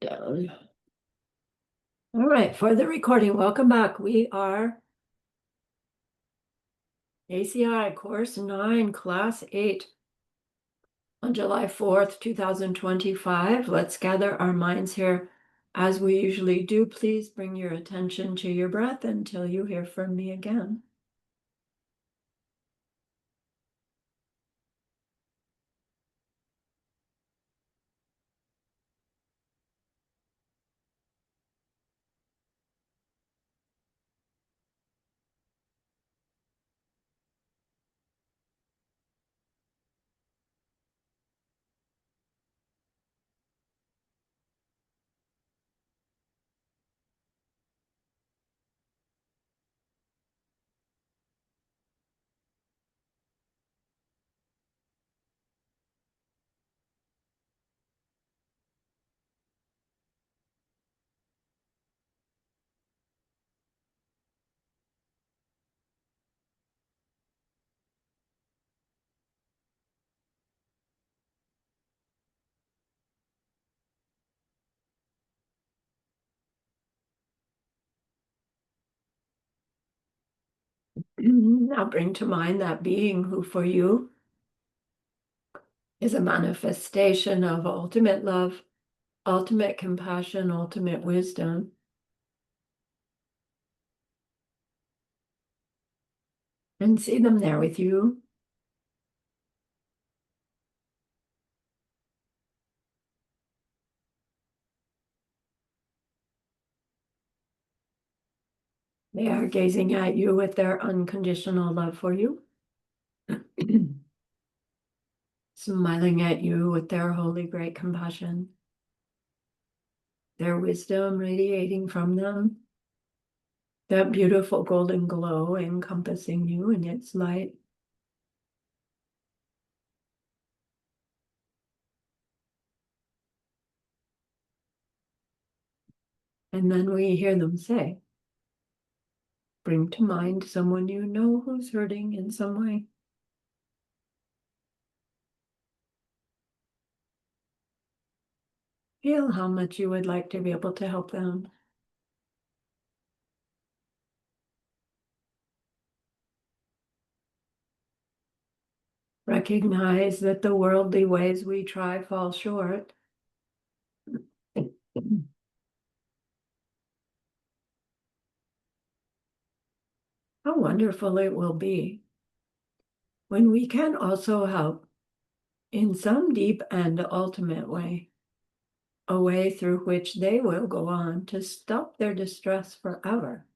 Down. All right, for the recording, welcome back. We are ACI Course 9, Class 8 on July 4th, 2025. Let's gather our minds here as we usually do. Please bring your attention to your breath until you hear from me again. Now bring to mind that being who for you is a manifestation of ultimate love, ultimate compassion, ultimate wisdom. And see them there with you. They are gazing at you with their unconditional love for you, smiling at you with their holy great compassion, their wisdom radiating from them, that beautiful golden glow encompassing you in its light. And then we hear them say, bring to mind someone you know who's hurting in some way. Feel how much you would like to be able to help them. Recognize that the worldly ways we try fall short. How wonderful it will be when we can also help in some deep and ultimate way, a way through which they will go on to stop their distress forever.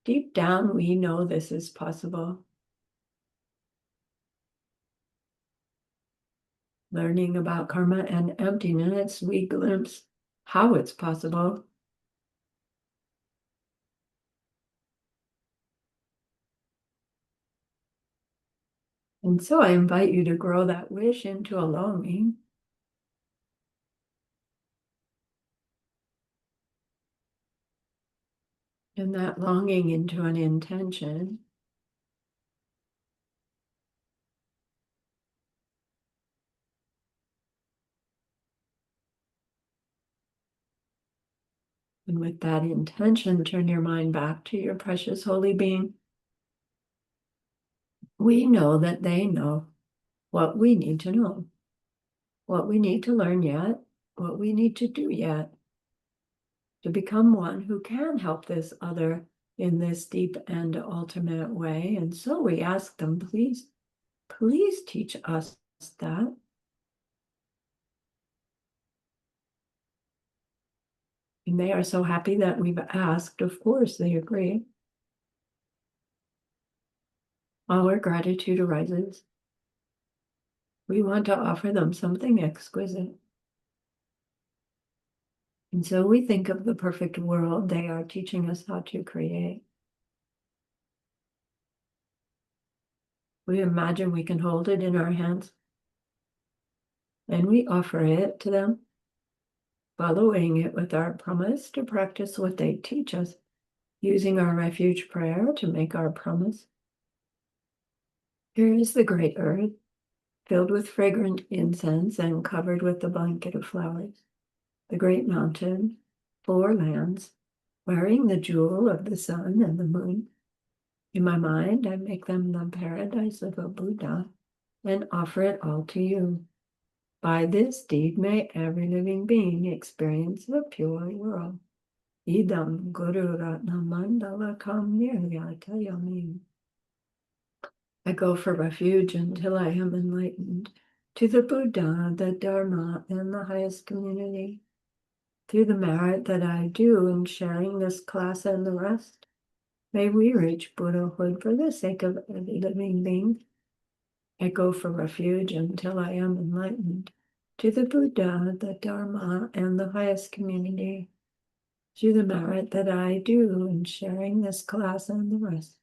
Deep down, we know this is possible. Learning about karma and emptiness, we glimpse how it's possible. And so I invite you to grow that wish into a longing. And that longing into an intention. And with that intention, turn your mind back to your precious holy being. We know that they know what we need to know, what we need to learn yet, what we need to do yet to become one who can help this other in this deep and ultimate way. And so we ask them, please, please teach us that. And they are so happy that we've asked. Of course, they agree. Our gratitude arises. We want to offer them something exquisite. And so we think of the perfect world they are teaching us how to create. We imagine we can hold it in our hands, and we offer it to them, following it with our promise to practice what they teach us, using our refuge prayer to make our promise. Here is the great earth, filled with fragrant incense and covered with the blanket of flowers. The great mountain, 4 lands, wearing the jewel of the sun and the moon. In my mind, I make them the paradise of a Buddha and offer it all to you. By this deed, may every living being experience the pure world. Idam Guru Ratna Mandala Kam Niryatayami. I go for refuge until I am enlightened to the Buddha, the Dharma, and the highest community. Through the merit that I do in sharing this class and the rest, may we reach Buddhahood for the sake of every living being. I go for refuge until I am enlightened to the Buddha, the Dharma, and the highest community. Through the merit that I do in sharing this class and the rest,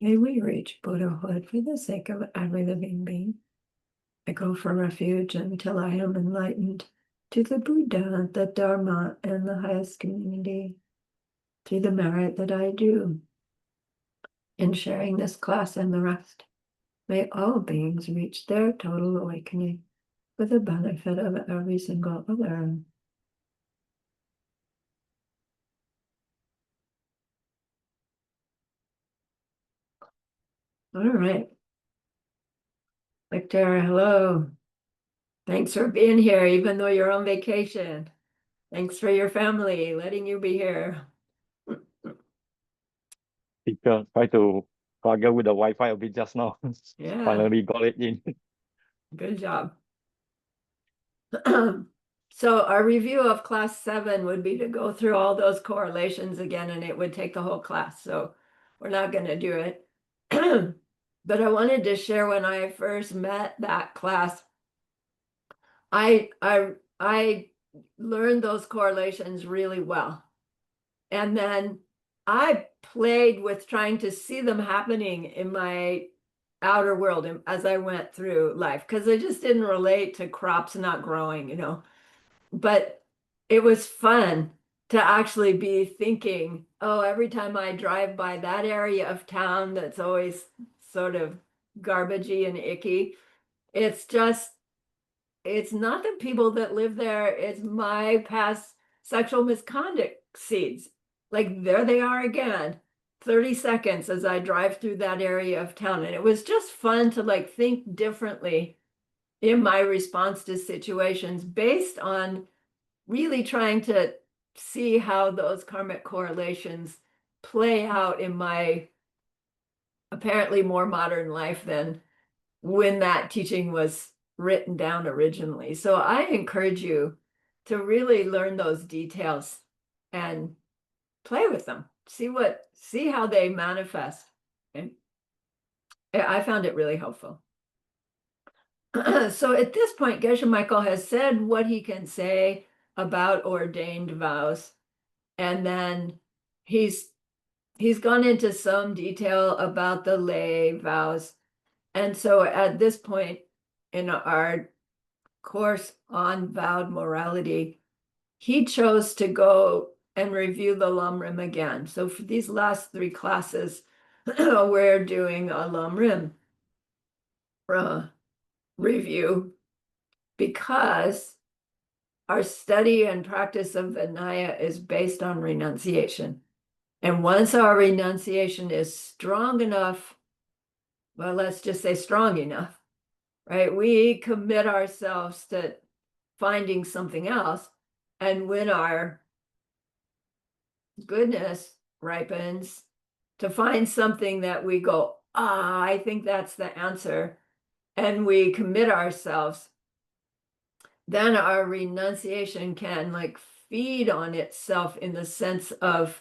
may we reach Buddhahood for the sake of every living being. I go for refuge until I am enlightened to the Buddha, the Dharma, and the highest community. Through the merit that I do in sharing this class and the rest, may all beings reach their total awakening for the benefit of every single other. All right. Victor, hello. Thanks for being here, even though you're on vacation. Thanks for your family letting you be here. Try to struggle with the Wi-Fi a bit just now. Yeah, Finally got it in. good job. So our review of class 7 would be to go through all those correlations again, and it would take the whole class. So we're not going to do it. But I wanted to share when I first met that class, I learned those correlations really well. And then I played with trying to see them happening in my outer world as I went through life, because I just didn't relate to crops not growing, But it was fun to actually be thinking, oh, every time I drive by that area of town that's always sort of garbagey and icky, it's not the people that live there, it's my past sexual misconduct seeds. Like there they are again, 30 seconds as I drive through that area of town. And it was just fun to like think differently in my response to situations based on really trying to see how those karmic correlations play out in my apparently more modern life than when that teaching was written down originally. So I encourage you to really learn those details and play with them. See how they manifest. And I found it really helpful. So at this point, Geshe Michael has said what he can say about ordained vows. And then he's gone into some detail about the lay vows. And so at this point in our course on vowed morality, he chose to go and review the Lam again. So for these last 3 classes, we're doing a Lam review because our study and practice of Vinaya is based on renunciation. And once our renunciation is strong enough, well, let's just say strong enough, right? We commit ourselves to finding something else. And when our goodness ripens, to find something that we go, I think that's the answer, and we commit ourselves, then our renunciation can like feed on itself in the sense of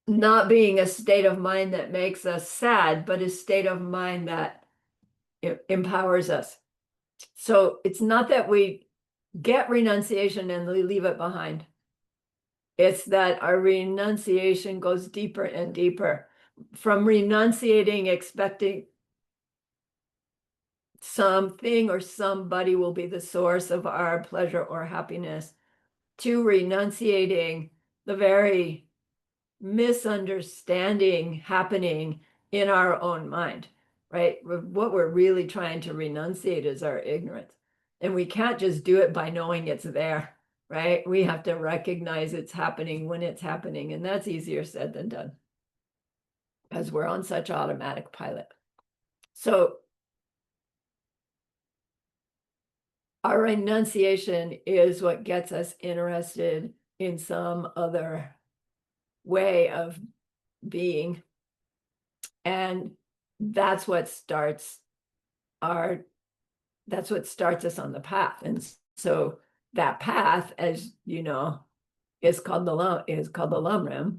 not being a state of mind that makes us sad, but a state of mind that empowers us. So it's not that we get renunciation and we leave it behind. It's that our renunciation goes deeper and deeper. From renunciating, expecting something or somebody will be the source of our pleasure or happiness, to renunciating the very misunderstanding happening in our own mind, right? What we're really trying to renunciate is our ignorance. And we can't just do it by knowing it's there, right? We have to recognize it's happening when it's happening. And that's easier said than done, as we're on such automatic pilot. So our renunciation is what gets us interested in some other way of being. And that's what starts us on the path. And so that path, as you know, is called the Lamrim.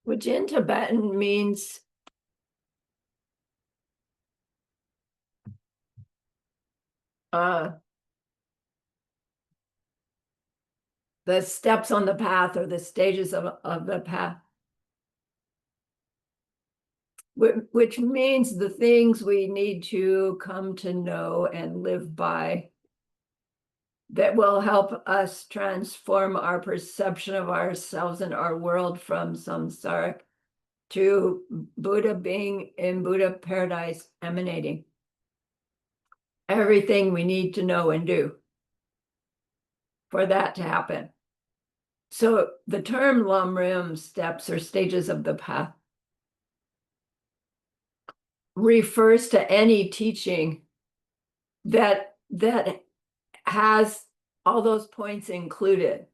Which in Tibetan means the steps on the path, or the stages of the path, which means the things we need to come to know and live by that will help us transform our perception of ourselves and our world from samsara to Buddha being in Buddha paradise emanating. Everything we need to know and do for that to happen. So the term Lamrim, steps or stages of the path, refers to any teaching that has all those points included.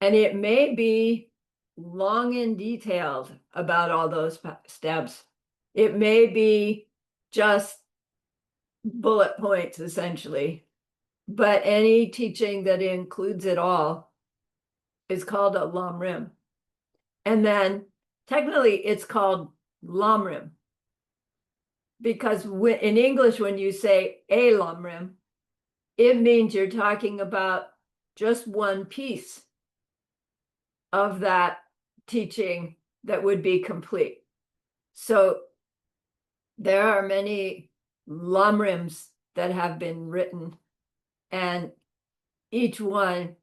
And it may be long and detailed about all those steps. It may be just bullet points, essentially. But any teaching that includes it all is called a Lamrim. And then technically it's called Lamrim. Because in English, when you say a Lamrim, it means you're talking about just one piece of that teaching that would be complete. So there are many Lamrims that have been written, and each one,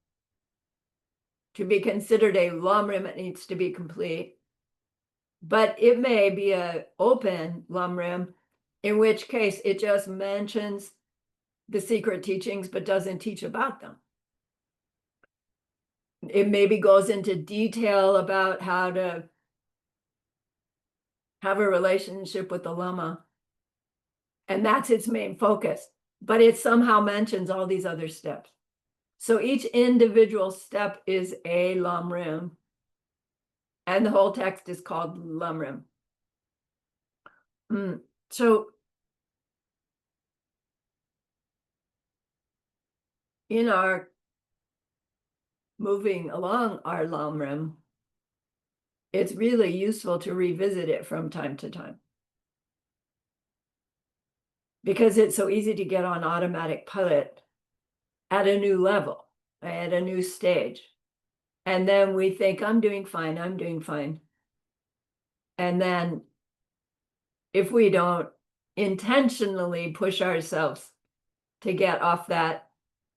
to be considered a Lamrim, it needs to be complete. But it may be an open Lamrim, in which case it just mentions the secret teachings but doesn't teach about them. It maybe goes into detail about how to have a relationship with the Lama, and that's its main focus, but it somehow mentions all these other steps. So each individual step is a Lamrim, and the whole text is called Lamrim. So in our moving along our Lamrim, it's really useful to revisit it from time to time, because it's so easy to get on automatic pilot at a new level, at a new stage. And then we think, I'm doing fine, I'm doing fine. And then if we don't intentionally push ourselves to get off that,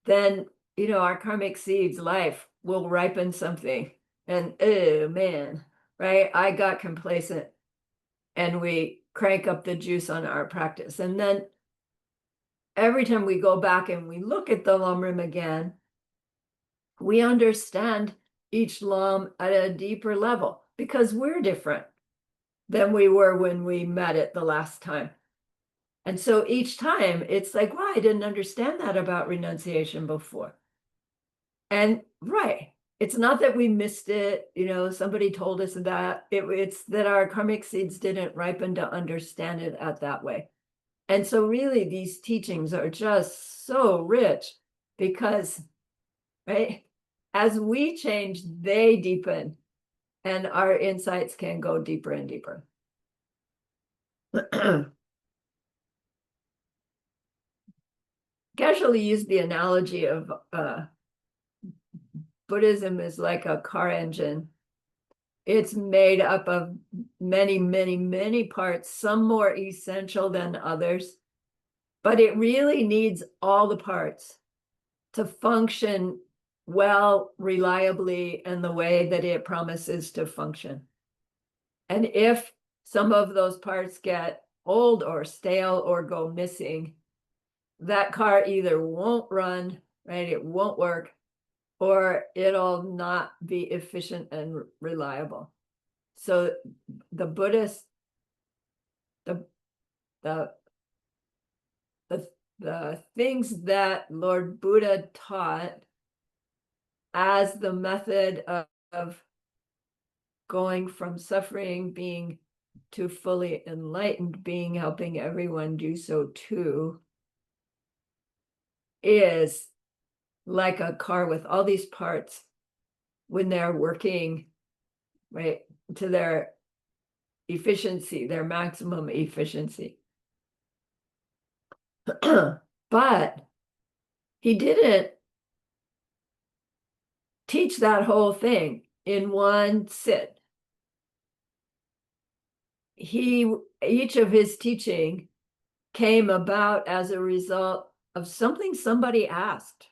then, you know, our karmic seeds life will ripen something. And, oh man, right? I got complacent, and we crank up the juice on our practice. And then every time we go back and we look at the Lamrim again, we understand each Lam at a deeper level, because we're different than we were when we met it the last time. And so each time it's like, wow, I didn't understand that about renunciation before. And right, it's not that we missed it, you know, somebody told us that. It's that our karmic seeds didn't ripen to understand it at that way. And so really these teachings are just so rich, because, right, as we change, they deepen, and our insights can go deeper and deeper. Casually use the analogy of Buddhism is like a car engine, It's made up of many, many, many parts, some more essential than others, but it really needs all the parts to function well, reliably, in the way that it promises to function. And if some of those parts get old or stale or go missing, that car either won't run, right? It won't work, or it'll not be efficient and reliable. So the Buddhist, the the the things that Lord Buddha taught as the method of going from suffering being to fully enlightened being, helping everyone do so too, is like a car with all these parts when they're working right to their efficiency, their maximum efficiency. But he didn't teach that whole thing in one sit. Each of his teaching came about as a result of something somebody asked.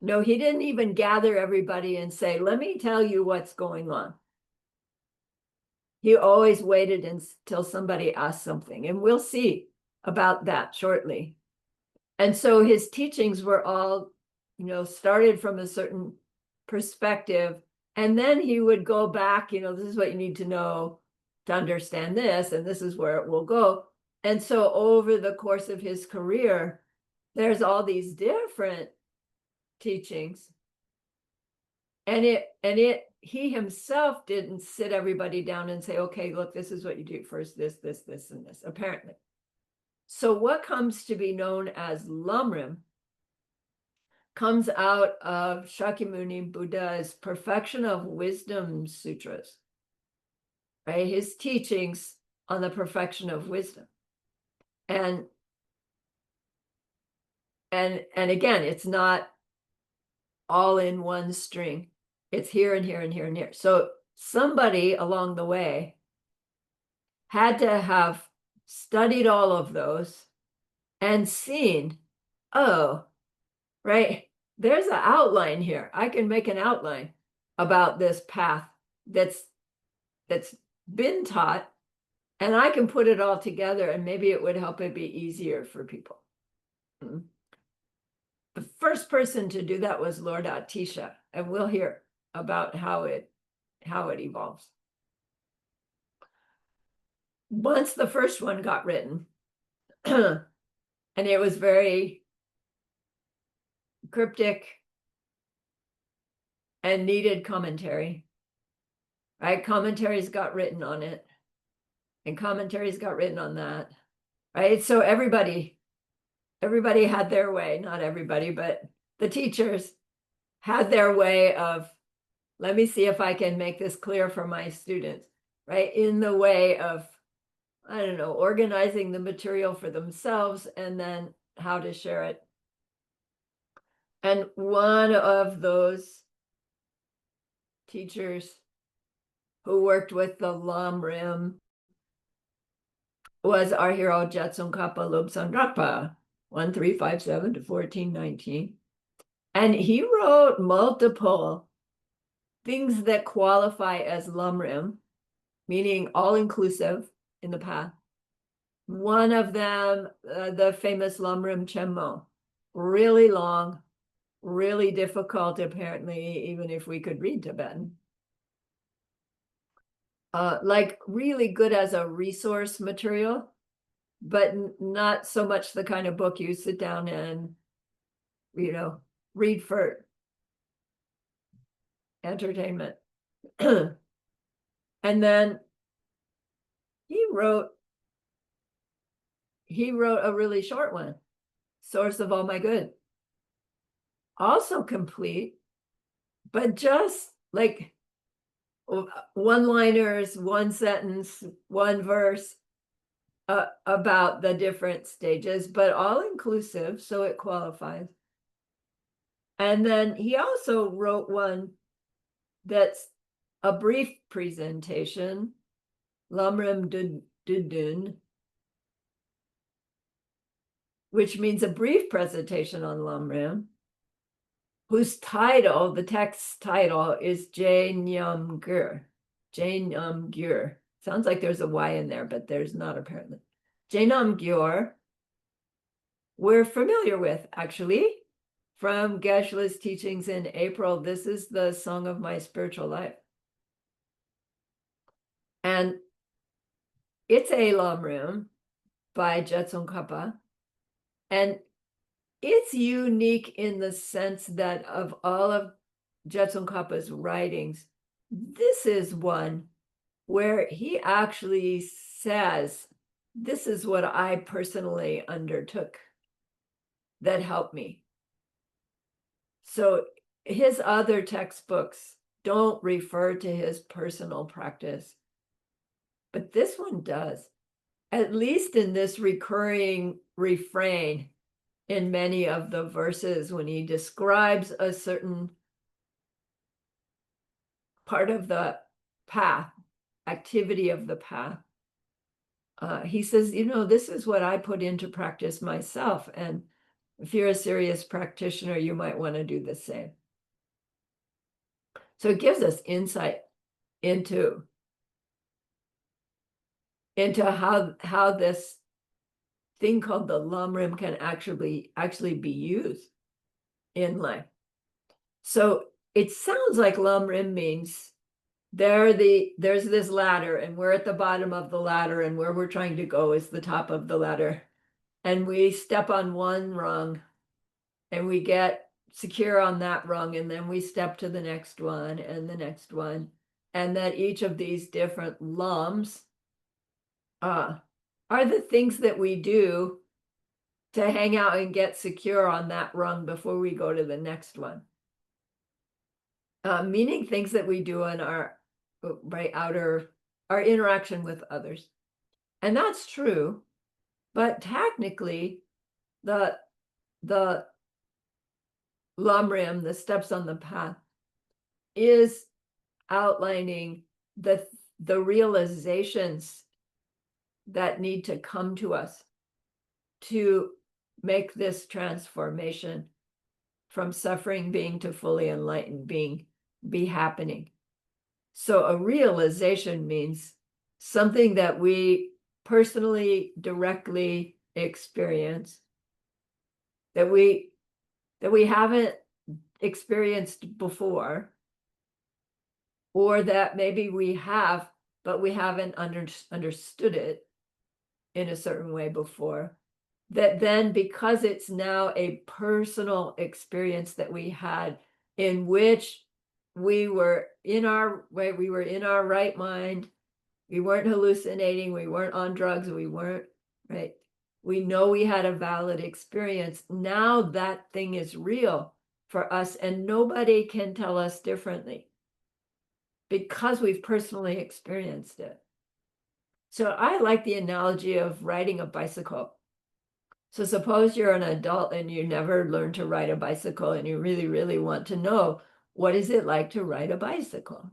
No, he didn't even gather everybody and say, let me tell you what's going on. He always waited until somebody asked something, and we'll see about that shortly. And so his teachings were all, started from a certain perspective, and then he would go back, this is what you need to know to understand this, and this is where it will go. And so over the course of his career, there's all these different teachings. And he himself didn't sit everybody down and say, okay, look, this is what you do first, this, and this, apparently. So what comes to be known as Lamrim comes out of Shakyamuni Buddha's Perfection of Wisdom Sutras, right? His teachings on the perfection of wisdom. And again, it's not all in one string. It's here and here and here and here. So somebody along the way had to have studied all of those and seen, oh, right, there's an outline here. I can make an outline about this path that's been taught, and I can put it all together, and maybe it would help it be easier for people. The first person to do that was Lord Atisha, and we'll hear about how it evolves. Once the first one got written, and it was very cryptic and needed commentary, right? Commentaries got written on it, and commentaries got written on that, right? So everybody had their way, not everybody, but the teachers had their way of, let me see if I can make this clear for my students, right? In the way of, I don't know, organizing the material for themselves and then how to share it. And one of those teachers who worked with the Lamrim was our hero Jetsun Kappa Lobsang Drakpa, 1357 to 1419. And he wrote multiple things that qualify as Lamrim, meaning all-inclusive in the path. One of them, the famous Lamrim Chenmo, really long, really difficult, apparently, even if we could read Tibetan. Like really good as a resource material, but not so much the kind of book you sit down and, read for entertainment. And then he wrote a really short one, Source of All My Good. Also complete, but just like one-liners, one sentence, one verse about the different stages, but all inclusive, so it qualifies. And then he also wrote one that's a brief presentation, Lamrim Dudun, which means a brief presentation on Lamrim, whose title, the text title, is Jainyam Gur. Jainyam Gur. Sounds like there's a Y in there, but there's not apparently. Jainyam Gur, we're familiar with, actually, from Geshe-la's teachings in April. This is the Song of My Spiritual Life. And it's a Lamrim by Jetsun Kappa. And it's unique in the sense that of all of Jetsun Kappa's writings, this is one where he actually says, this is what I personally undertook that helped me. So his other textbooks don't refer to his personal practice, but this one does, at least in this recurring refrain in many of the verses when he describes a certain part of the path, activity of the path. He says, this is what I put into practice myself. And if you're a serious practitioner, you might want to do the same. So it gives us insight into how this thing called the Lamrim can actually be used in life. So it sounds like Lamrim means there's this ladder, and we're at the bottom of the ladder, and where we're trying to go is the top of the ladder. And we step on one rung and we get secure on that rung, and then we step to the next one and the next one. And that each of these different lums are the things that we do to hang out and get secure on that rung before we go to the next one. Meaning things that we do in our interaction with others. And that's true, but technically the Lamrim, the steps on the path, is outlining the realizations that need to come to us to make this transformation from suffering being to fully enlightened being be happening. So a realization means something that we personally, directly experience, that we haven't experienced before, or that maybe we have, but we haven't understood it in a certain way before. That then, because it's now a personal experience that we had, in which we were in our right mind, we weren't hallucinating, we weren't on drugs, we weren't, right? We know we had a valid experience. Now that thing is real for us, and nobody can tell us differently because we've personally experienced it. So I like the analogy of riding a bicycle. So suppose you're an adult and you never learned to ride a bicycle, and you really, really want to know, what is it like to ride a bicycle?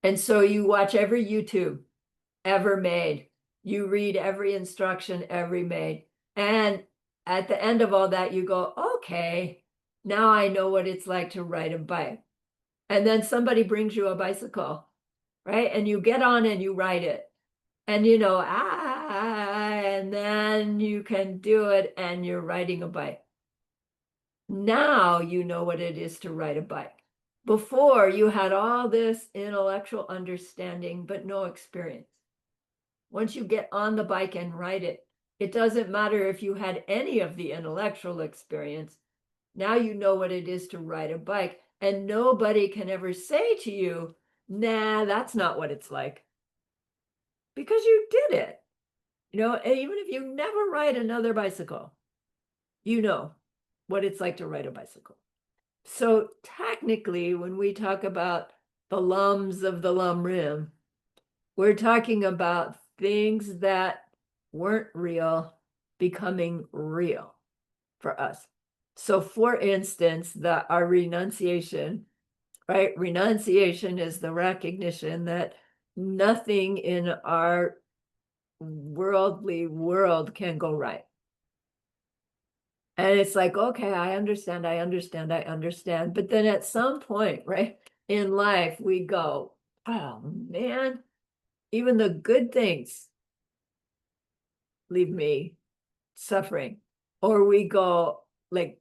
And so you watch every YouTube ever made. You read every instruction ever made. And at the end of all that, you go, okay, now I know what it's like to ride a bike. And then somebody brings you a bicycle, right? And you get on and you ride it. And and then you can do it, and you're riding a bike. Now you know what it is to ride a bike. Before, you had all this intellectual understanding, but no experience. Once you get on the bike and ride it, it doesn't matter if you had any of the intellectual experience. Now you know what it is to ride a bike, and nobody can ever say to you, nah, that's not what it's like. Because you did it. And even if you never ride another bicycle, you know what it's like to ride a bicycle. So technically, when we talk about the lums of the Lamrim, we're talking about things that weren't real becoming real for us. So for instance, our renunciation right? Renunciation is the recognition that nothing in our worldly world can go right. And it's like, okay, I understand. But then at some point, right, in life, we go, oh man, even the good things leave me suffering. Or we go, like,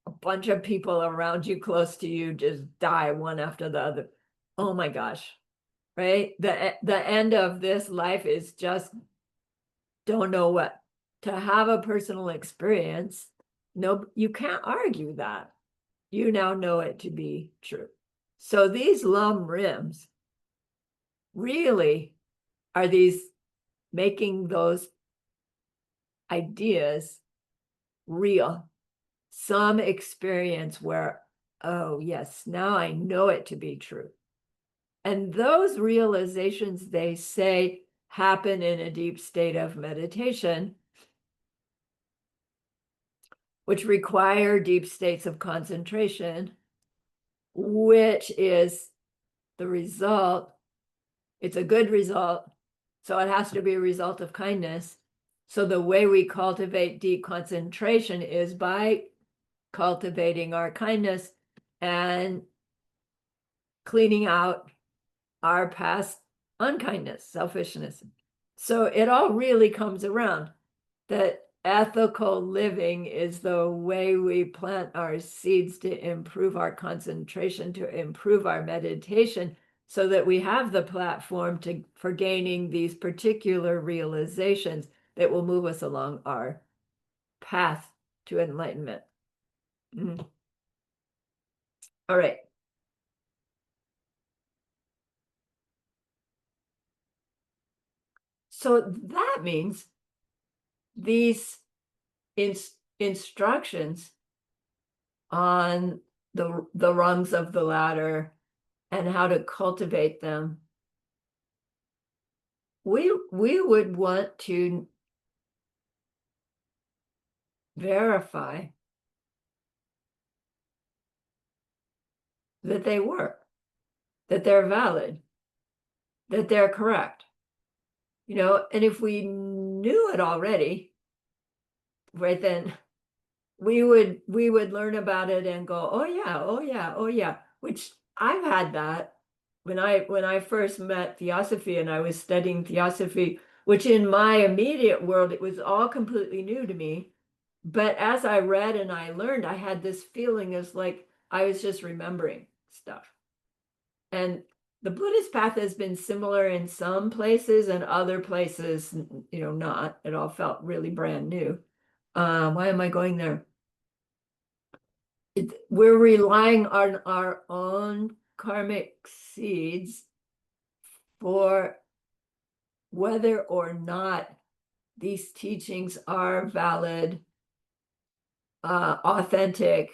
a bunch of people around you, close to you, just die one after the other. Oh my gosh, right? The end of this life is just don't know what. To have a personal experience, no, you can't argue that. You now know it to be true. So these lum rims really are these making those ideas real. Some experience where, oh yes, now I know it to be true. And those realizations, they say, happen in a deep state of meditation, which require deep states of concentration, which is the result. It's a good result. So it has to be a result of kindness. So the way we cultivate deep concentration is by cultivating our kindness and cleaning out our past unkindness, selfishness. So it all really comes around that ethical living is the way we plant our seeds to improve our concentration, to improve our meditation, so that we have the platform for gaining these particular realizations that will move us along our path to enlightenment. All right. So that means these instructions on the rungs of the ladder and how to cultivate them, we would want to verify that they work, that they're valid, that they're correct. And if we knew it already, right, then we would learn about it and go, oh yeah, oh yeah, oh yeah, which I've had that when I first met Theosophy and I was studying Theosophy, which in my immediate world, it was all completely new to me. But as I read and I learned, I had this feeling as like I was just remembering stuff. And the Buddhist path has been similar in some places and other places, not. It all felt really brand new. Why am I going there? We're relying on our own karmic seeds for whether or not these teachings are valid, authentic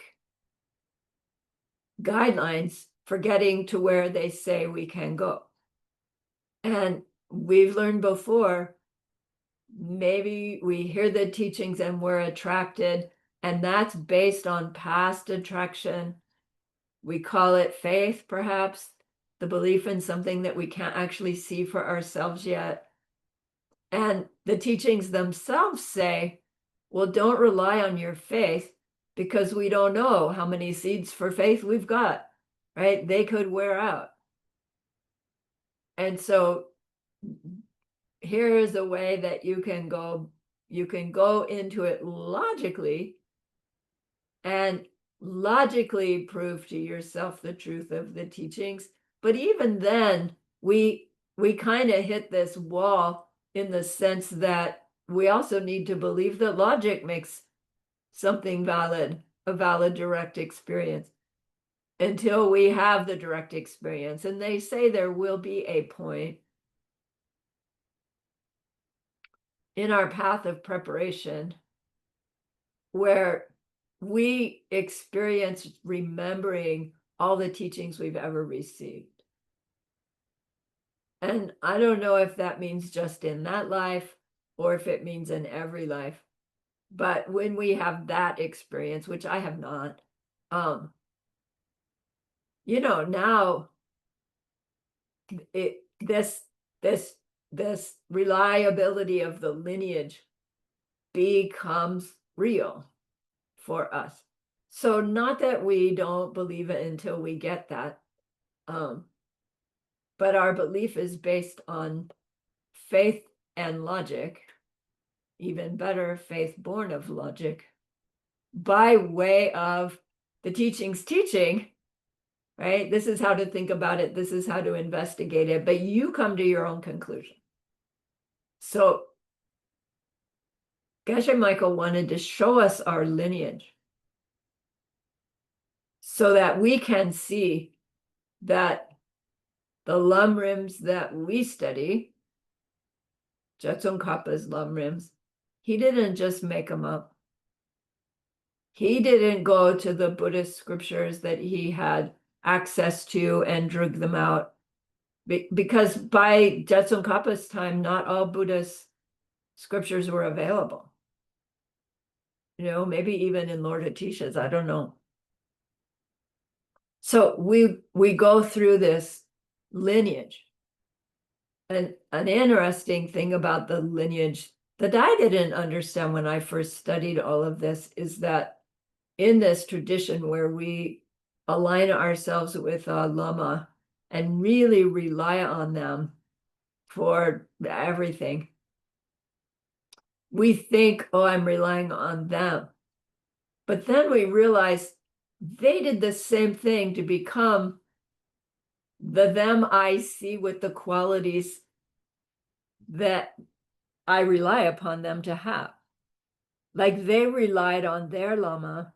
guidelines for getting to where they say we can go. And we've learned before, maybe we hear the teachings and we're attracted, and that's based on past attraction. We call it faith, perhaps, the belief in something that we can't actually see for ourselves yet. And the teachings themselves say, well, don't rely on your faith because we don't know how many seeds for faith we've got, right? They could wear out. And so here is a way that you can go into it logically and logically prove to yourself the truth of the teachings. But even then, we kind of hit this wall in the sense that we also need to believe that logic makes something valid, a valid direct experience, until we have the direct experience. And they say there will be a point in our path of preparation where we experience remembering all the teachings we've ever received. And I don't know if that means just in that life or if it means in every life. But when we have that experience, which I have not, now this reliability of the lineage becomes real for us. So not that we don't believe it until we get that, but our belief is based on faith and logic, even better, faith born of logic, by way of the teaching's teaching, right? This is how to think about it. This is how to investigate it, but you come to your own conclusion. So Geshe Michael wanted to show us our lineage so that we can see that the lamrims that we study, Jetsun Kappa's lamrims, he didn't just make them up. He didn't go to the Buddhist scriptures that he had access to and drug them out. Because by Jetsun Kappa's time, not all Buddhist scriptures were available. Maybe even in Lord Atisha's, I don't know. So we go through this lineage. And an interesting thing about the lineage that I didn't understand when I first studied all of this is that in this tradition where we align ourselves with a lama and really rely on them for everything, we think, oh, I'm relying on them. But then we realize they did the same thing to become the them I see with the qualities that I rely upon them to have. Like they relied on their lama,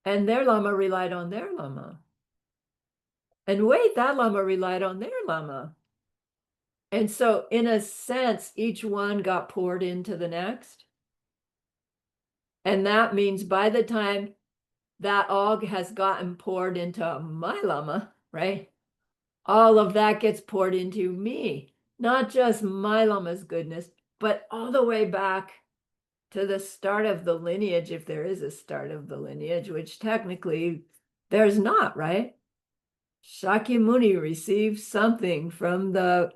and their lama relied on their lama. And wait, that lama relied on their lama. And so, in a sense, each one got poured into the next. And that means by the time that all has gotten poured into my lama, right? All of that gets poured into me. Not just my lama's goodness, but all the way back to the start of the lineage, if there is a start of the lineage, which technically there's not, right? Shakyamuni received something from the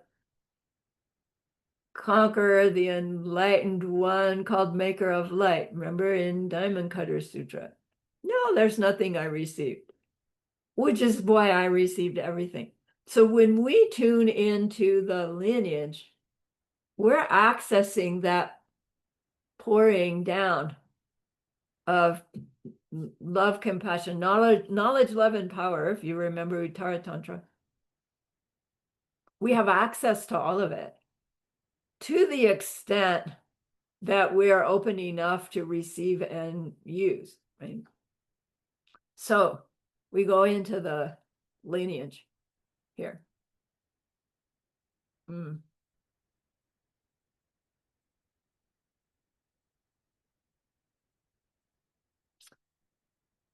conqueror, the enlightened one called Maker of Light. Remember in Diamond Cutter Sutra? No, there's nothing I received, which is why I received everything. So when we tune into the lineage, we're accessing that pouring down of love, compassion, knowledge, love, and power. If you remember Uttara Tantra, we have access to all of it to the extent that we are open enough to receive and use, right? So we go into the lineage here.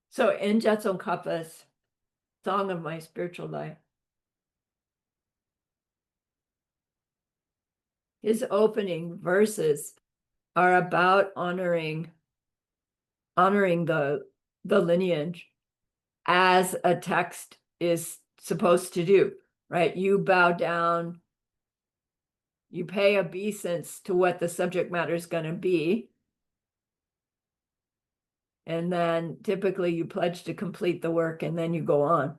So in Jetsun Kappa's Song of My Spiritual Life, his opening verses are about honoring the lineage as a text is supposed to do, right? You bow down, you pay obeisance to what the subject matter is going to be, and then typically you pledge to complete the work and then you go on.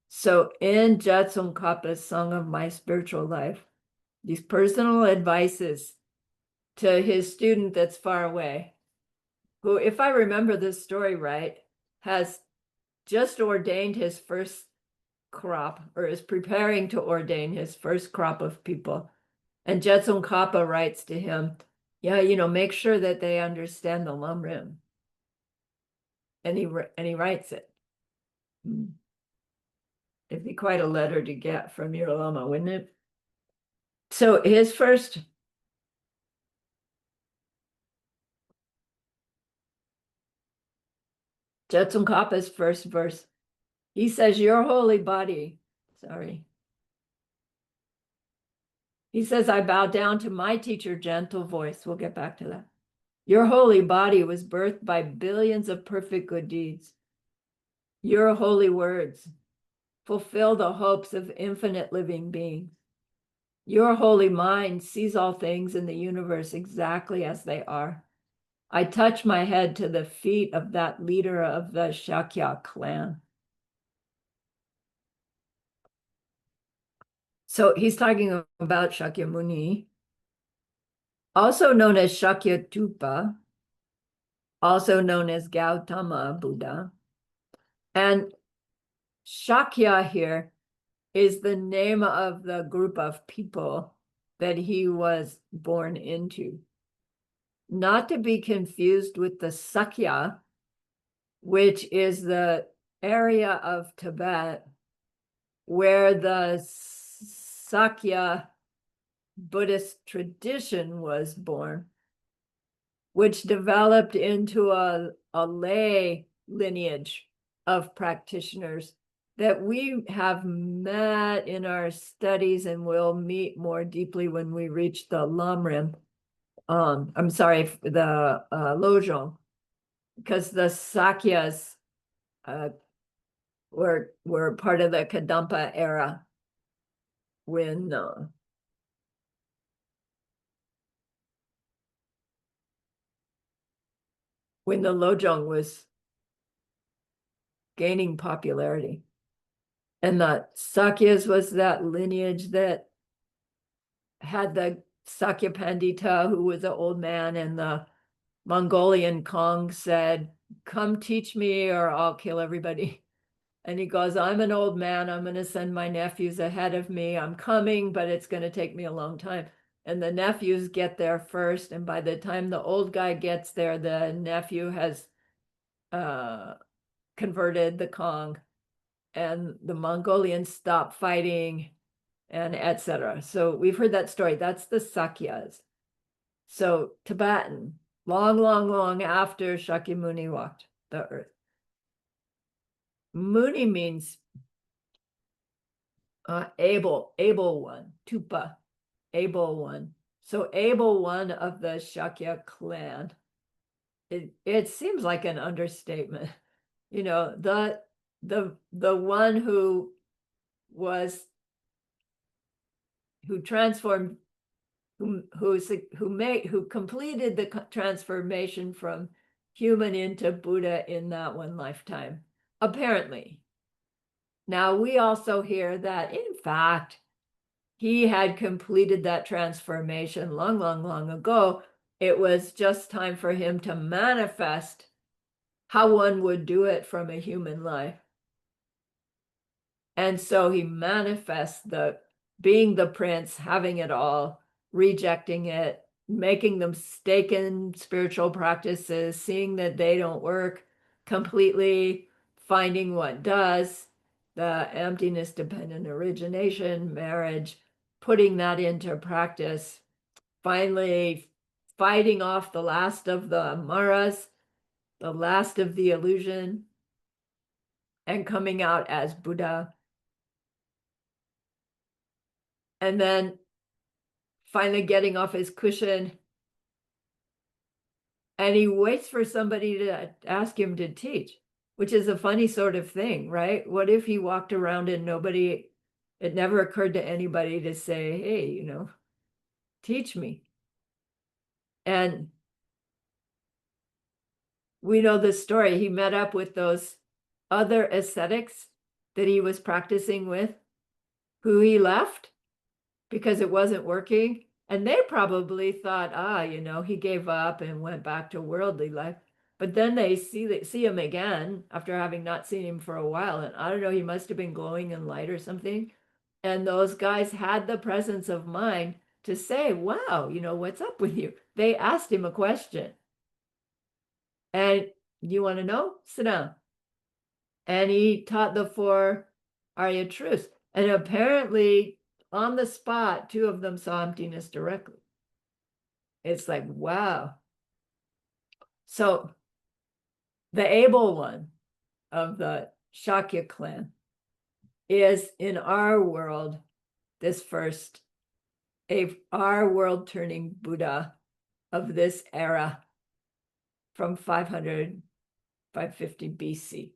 So in Jetsun Kappa's Song of My Spiritual Life, these personal advices to his student that's far away, who, if I remember this story right, has just ordained his first crop or is preparing to ordain his first crop of people. And Jetsun Kappa writes to him, yeah, make sure that they understand the Lamrim. And he writes it. It'd be quite a letter to get from your Lama, wouldn't it? So his first Jetsun Kappa's first verse, he says, your holy body, he says, I bow down to my teacher, gentle voice. We'll get back to that. Your holy body was birthed by billions of perfect good deeds. Your holy words fulfill the hopes of infinite living beings. Your holy mind sees all things in the universe exactly as they are. I touch my head to the feet of that leader of the Shakya clan. So he's talking about Shakyamuni, also known as Shakyatupa, also known as Gautama Buddha. And Shakya here is the name of the group of people that he was born into. Not to be confused with the Sakya, which is the area of Tibet where the Sakya Buddhist tradition was born, which developed into a lay lineage of practitioners that we have met in our studies and will meet more deeply when we reach the Lamrim. I'm sorry, the Lojong, because the Sakyas were part of the Kadampa era when the Lojong was gaining popularity. And the Sakyas was that lineage that had the Sakya Pandita, who was an old man, and the Mongolian Kong said, "Come teach me or I'll kill everybody." And he goes, "I'm an old man. I'm going to send my nephews ahead of me. I'm coming, but it's going to take me a long time." And the nephews get there first. And by the time the old guy gets there, the nephew has converted the Kong, and the Mongolians stop fighting, and etc. So we've heard that story. That's the Sakyas. So Tibetan, long, long, long after Shakyamuni walked the earth. Muni means able one, Tupa, able one. So able one of the Shakya clan. It seems like an understatement. You know, the one who transformed, who completed the transformation from human into Buddha in that one lifetime, apparently. Now we also hear that in fact he had completed that transformation long, long, long ago. It was just time for him to manifest how one would do it from a human life. And so he manifests being the prince, having it all, rejecting it, making them mistaken spiritual practices, seeing that they don't work completely, finding what does, the emptiness dependent origination, marriage, putting that into practice, finally fighting off the last of the maras, the last of the illusion, and coming out as Buddha. And then finally getting off his cushion, and he waits for somebody to ask him to teach, which is a funny sort of thing, right? What if he walked around and it never occurred to anybody to say, "Hey, teach me"? And we know the story. He met up with those other ascetics that he was practicing with, who he left because it wasn't working. And they probably thought, he gave up and went back to worldly life. But then they see him again after having not seen him for a while. And I don't know, he must have been glowing in light or something. And those guys had the presence of mind to say, "Wow, what's up with you?" They asked him a question. And you want to know? Sit down. And he taught the 4 Arya truths. And apparently, on the spot, 2 of them saw emptiness directly. It's like, wow. So the able one of the Shakya clan is in our world, this first, our world turning Buddha of this era from 500, 550 BC.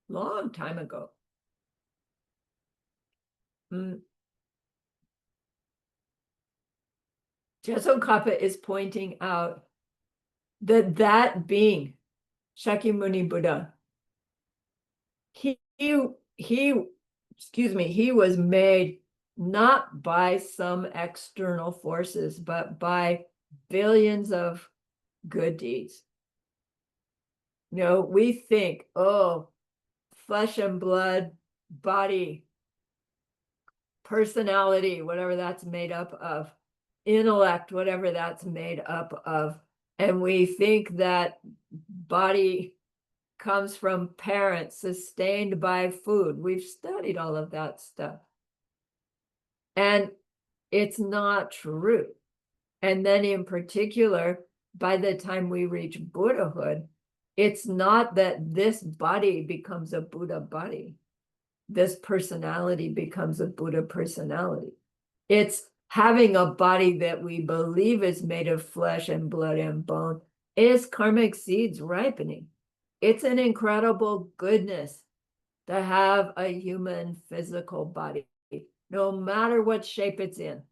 long time ago. Tsongkhapa is pointing out that that being, Shakyamuni Buddha, he excuse me, he was made not by some external forces, but by billions of good deeds. You know, we think, oh, flesh and blood, body, personality, whatever that's made up of, intellect, whatever that's made up of. And we think that body comes from parents, sustained by food. We've studied all of that stuff. And it's not true. And then in particular, by the time we reach Buddhahood, it's not that this body becomes a Buddha body. This personality becomes a Buddha personality. It's having a body that we believe is made of flesh and blood and bone is karmic seeds ripening. It's an incredible goodness to have a human physical body, no matter what shape it's in.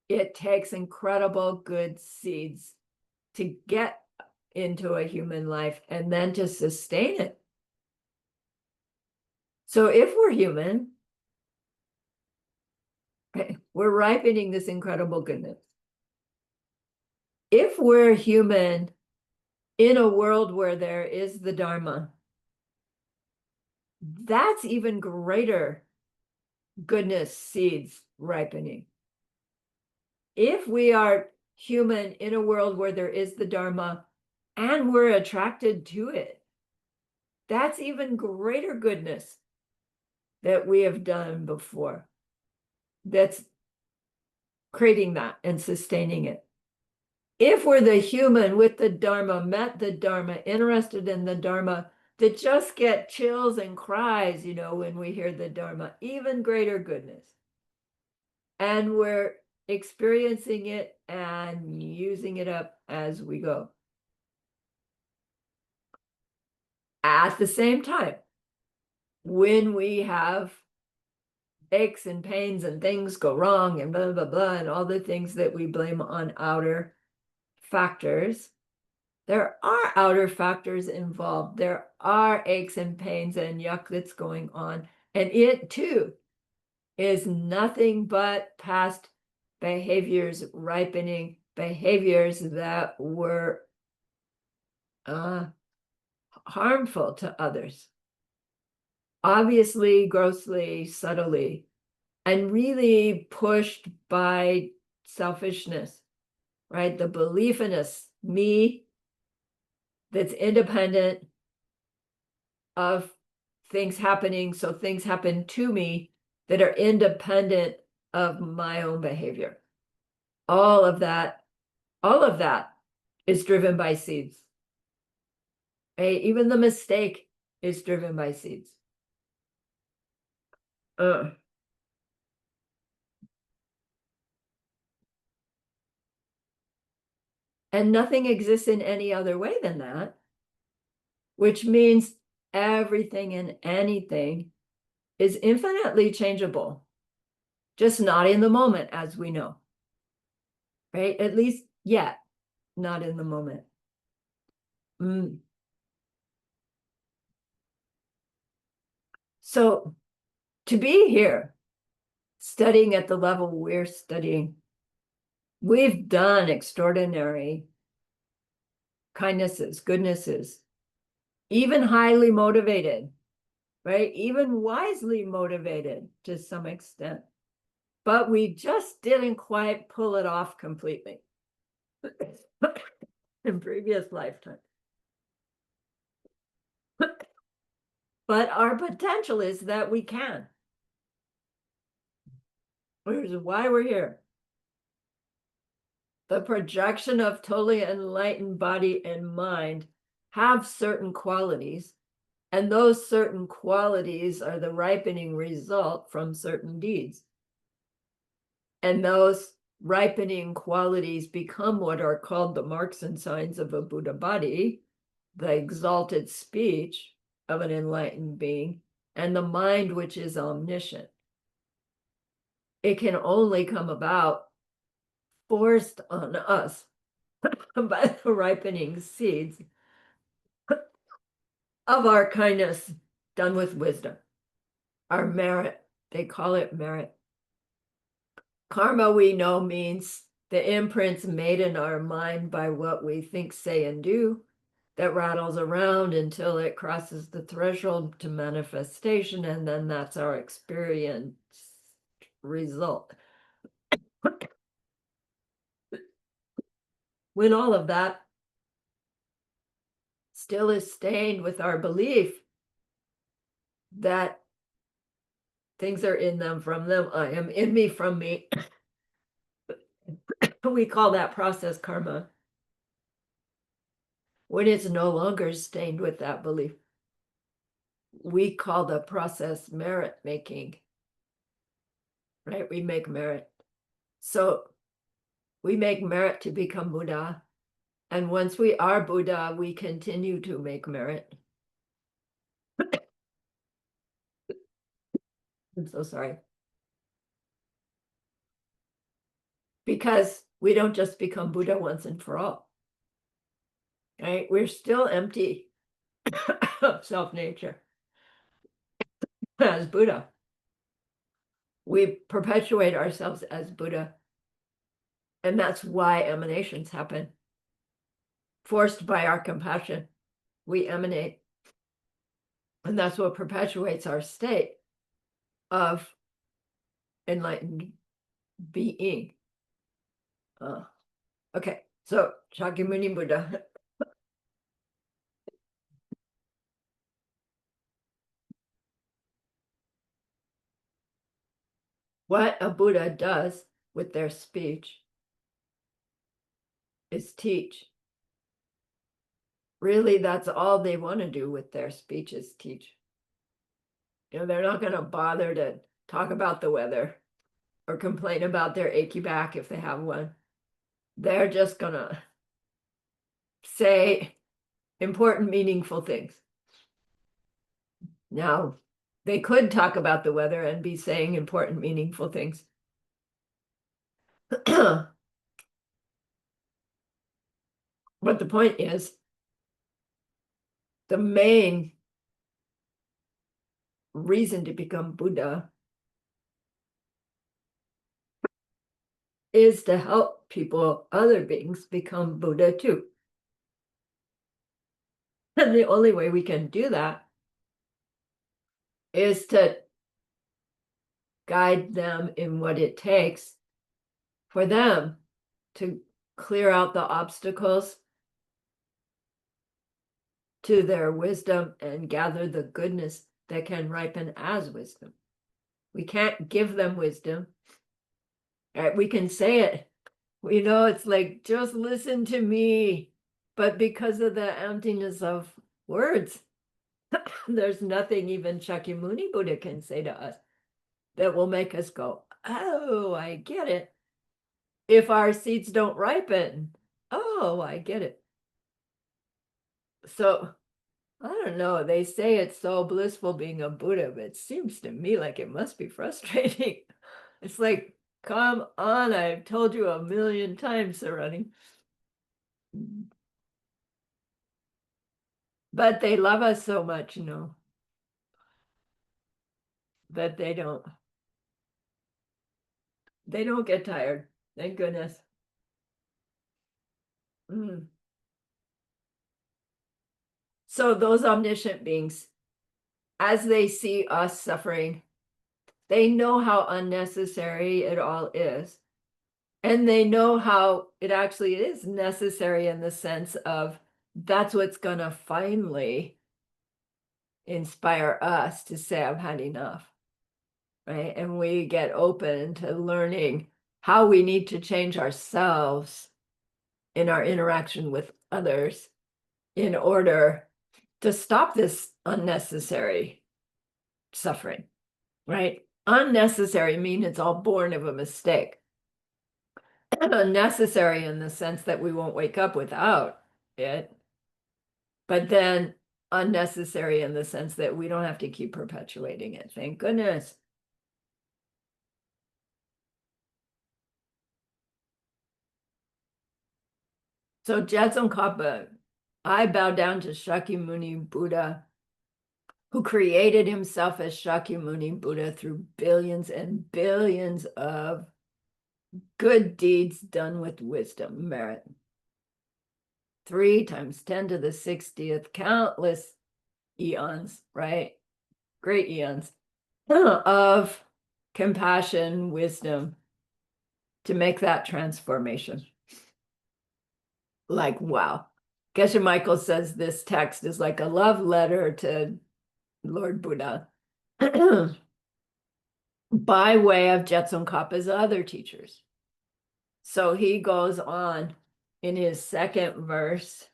It takes incredible good seeds to get into a human life and then to sustain it. So if we're human, we're ripening this incredible goodness. If we're human in a world where there is the Dharma, that's even greater goodness seeds ripening. If we are human in a world where there is the Dharma and we're attracted to it, that's even greater goodness that we have done before. That's creating that and sustaining it. If we're the human with the Dharma, met the Dharma, interested in the Dharma, that just get chills and cries, you know, when we hear the Dharma, even greater goodness. And we're experiencing it and using it up as we go. At the same time, when we have aches and pains and things go wrong and blah, blah, blah, and all the things that we blame on outer factors, there are outer factors involved. There are aches and pains and yuck that's going on. And it too is nothing but past behaviors ripening, behaviors that were harmful to others. Obviously, grossly, subtly, and really pushed by selfishness, right? The belief in me that's independent of things happening. So things happen to me that are independent of my own behavior. All of that is driven by seeds. Right? Even the mistake is driven by seeds. And nothing exists in any other way than that, which means everything and anything is infinitely changeable, just not in the moment, as we know, right? At least yet, not in the moment. So to be here, studying at the level we're studying, we've done extraordinary kindnesses, goodnesses, even highly motivated, right? Even wisely motivated to some extent. But we just didn't quite pull it off completely in previous lifetimes. But our potential is that we can. Which is why we're here. The projection of totally enlightened body and mind have certain qualities, and those certain qualities are the ripening result from certain deeds. And those ripening qualities become what are called the marks and signs of a Buddha body, the exalted speech of an enlightened being and the mind which is omniscient. It can only come about forced on us by the ripening seeds of our kindness done with wisdom, our merit. They call it merit. Karma, we know, means the imprints made in our mind by what we think, say, and do that rattles around until it crosses the threshold to manifestation, and then that's our experience result. When all of that still is stained with our belief that things are in them, from them, I am in me, from me, we call that process karma. When it's no longer stained with that belief, we call the process merit making, right? We make merit. So we make merit to become Buddha. And once we are Buddha, we continue to make merit. I'm so sorry. Because we don't just become Buddha once and for all, right? We're still empty of self-nature as Buddha. We perpetuate ourselves as Buddha. And that's why emanations happen. Forced by our compassion, we emanate. And that's what perpetuates our state of enlightened being. Okay, so Shakyamuni Buddha. What a Buddha does with their speech is teach. Really, that's all they want to do with their speech is teach. You know, they're not going to bother to talk about the weather or complain about their achy back if they have one. They're just going to say important, meaningful things. Now, they could talk about the weather and be saying important, meaningful things. But the point is, the main reason to become Buddha is to help people, other beings, become Buddha too. And the only way we can do that is to guide them in what it takes for them to clear out the obstacles to their wisdom and gather the goodness that can ripen as wisdom. We can't give them wisdom. Right? We can say it. We know it's like, just listen to me. But because of the emptiness of words, there's nothing even Shakyamuni Buddha can say to us that will make us go, oh, I get it. If our seeds don't ripen, oh, I get it. So I don't know. They say it's so blissful being a Buddha, but it seems to me like it must be frustrating. It's like, come on, I've told you a million times, Sarani. But they love us so much, you know, that they don't get tired. Thank goodness. So those omniscient beings, as they see us suffering, they know how unnecessary it all is. And they know how it actually is necessary in the sense of that's what's going to finally inspire us to say, I've had enough. Right. And we get open to learning how we need to change ourselves in our interaction with others in order to stop this unnecessary suffering. Right. Unnecessary means it's all born of a mistake. Unnecessary in the sense that we won't wake up without it. but then unnecessary in the sense that we don't have to keep perpetuating it. Thank goodness. So Jetsun I bow down to Shakyamuni Buddha, who created himself as Shakyamuni Buddha through billions and billions of good deeds done with wisdom, merit. 3 times 10 to the 60th, countless eons, right? Great eons of compassion, wisdom to make that transformation. Like, wow. Geshe Michael says this text is like a love letter to Lord Buddha by way of Jetsun Kappa's other teachers. So he goes on in his second verse.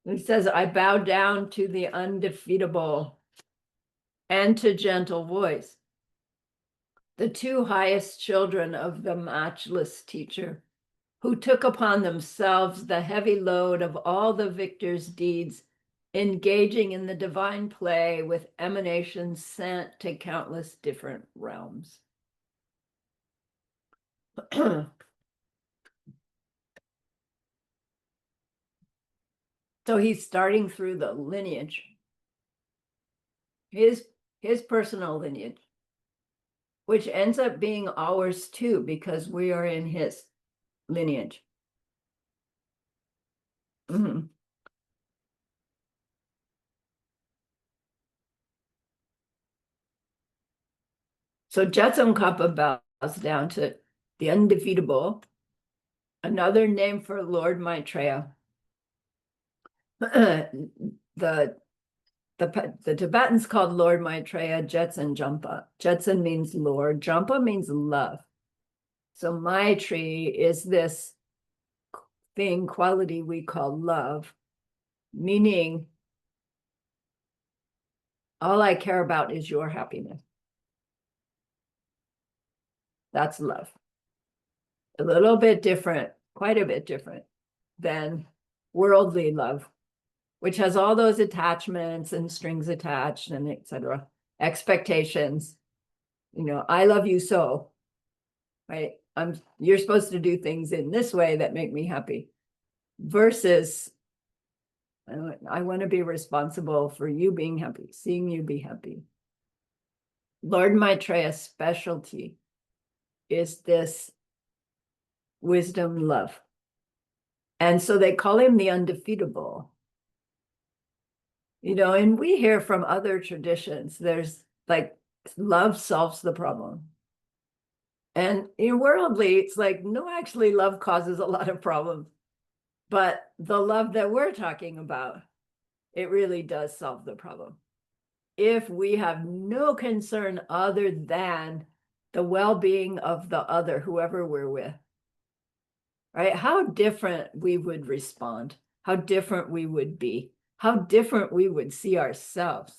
He says, I bow down to the undefeatable and to gentle voice, the 2 highest children of the matchless teacher, who took upon themselves the heavy load of all the victor's deeds, engaging in the divine play with emanations sent to countless different realms. So he's starting through the lineage, his personal lineage, which ends up being ours too, because we are in his lineage. Mm-hmm. So Jetsun Kappa bows down to the undefeatable, another name for Lord Maitreya. the Tibetans called Lord Maitreya Jetsun Jampa. Jetsun means Lord, Jampa means love. So Maitri is this thing, quality we call love, meaning all I care about is your happiness. That's love. A little bit different, quite a bit different than worldly love, which has all those attachments and strings attached and etc. Expectations. You know, I love you so, right? You're supposed to do things in this way that make me happy. Versus, I want to be responsible for you being happy, seeing you be happy. Lord Maitreya's specialty is this wisdom love. And so they call him the undefeatable. You know, and we hear from other traditions, there's like love solves the problem. And in worldly, it's like, no, actually, love causes a lot of problems. But the love that we're talking about, it really does solve the problem. If we have no concern other than the well-being of the other, whoever we're with, right? How different we would respond, how different we would be, how different we would see ourselves.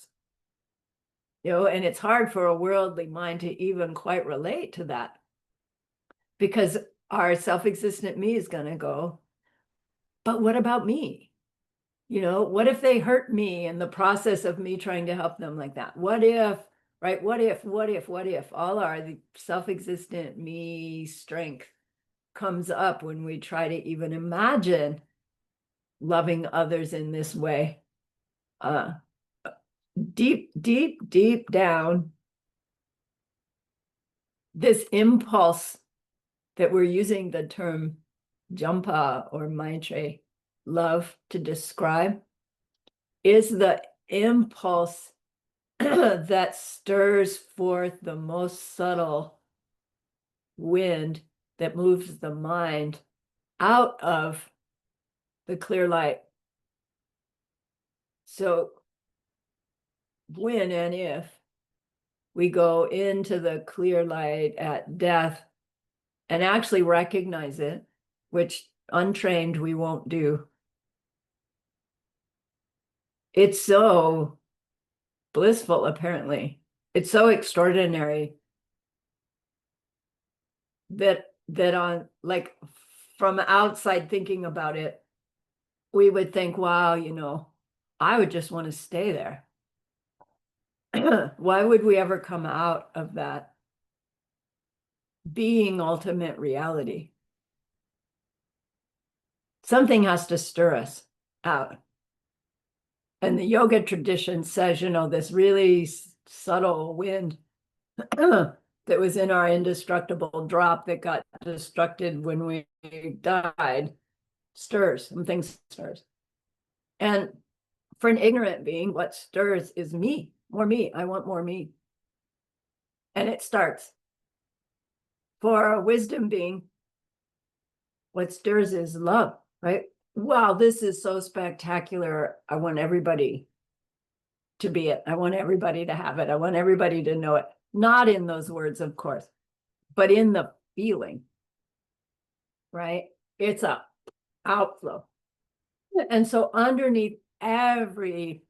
You know, and it's hard for a worldly mind to even quite relate to that, because our self-existent me is going to go, but what about me? You know, what if they hurt me in the process of me trying to help them like that? What if, right? What if all our self-existent me strength comes up when we try to even imagine loving others in this way? Deep down, this impulse that we're using the term Jampa or Maitre, love, to describe, is the impulse that stirs forth the most subtle wind that moves the mind out of the clear light. So when and if we go into the clear light at death and actually recognize it, which untrained we won't do, it's so blissful, apparently. It's so extraordinary that on, like, from outside thinking about it, we would think, wow, I would just want to stay there. Why would we ever come out of that being ultimate reality? Something has to stir us out. And the yoga tradition says, this really subtle wind that was in our indestructible drop that got destructed when we died stirs, something stirs. And for an ignorant being, what stirs is me, more me. I want more me. And it starts. For a wisdom being, what stirs is love, right? Wow, this is so spectacular. I want everybody to be it. I want everybody to have it. I want everybody to know it. Not in those words, of course, but in the feeling, right? It's a outflow. And so underneath every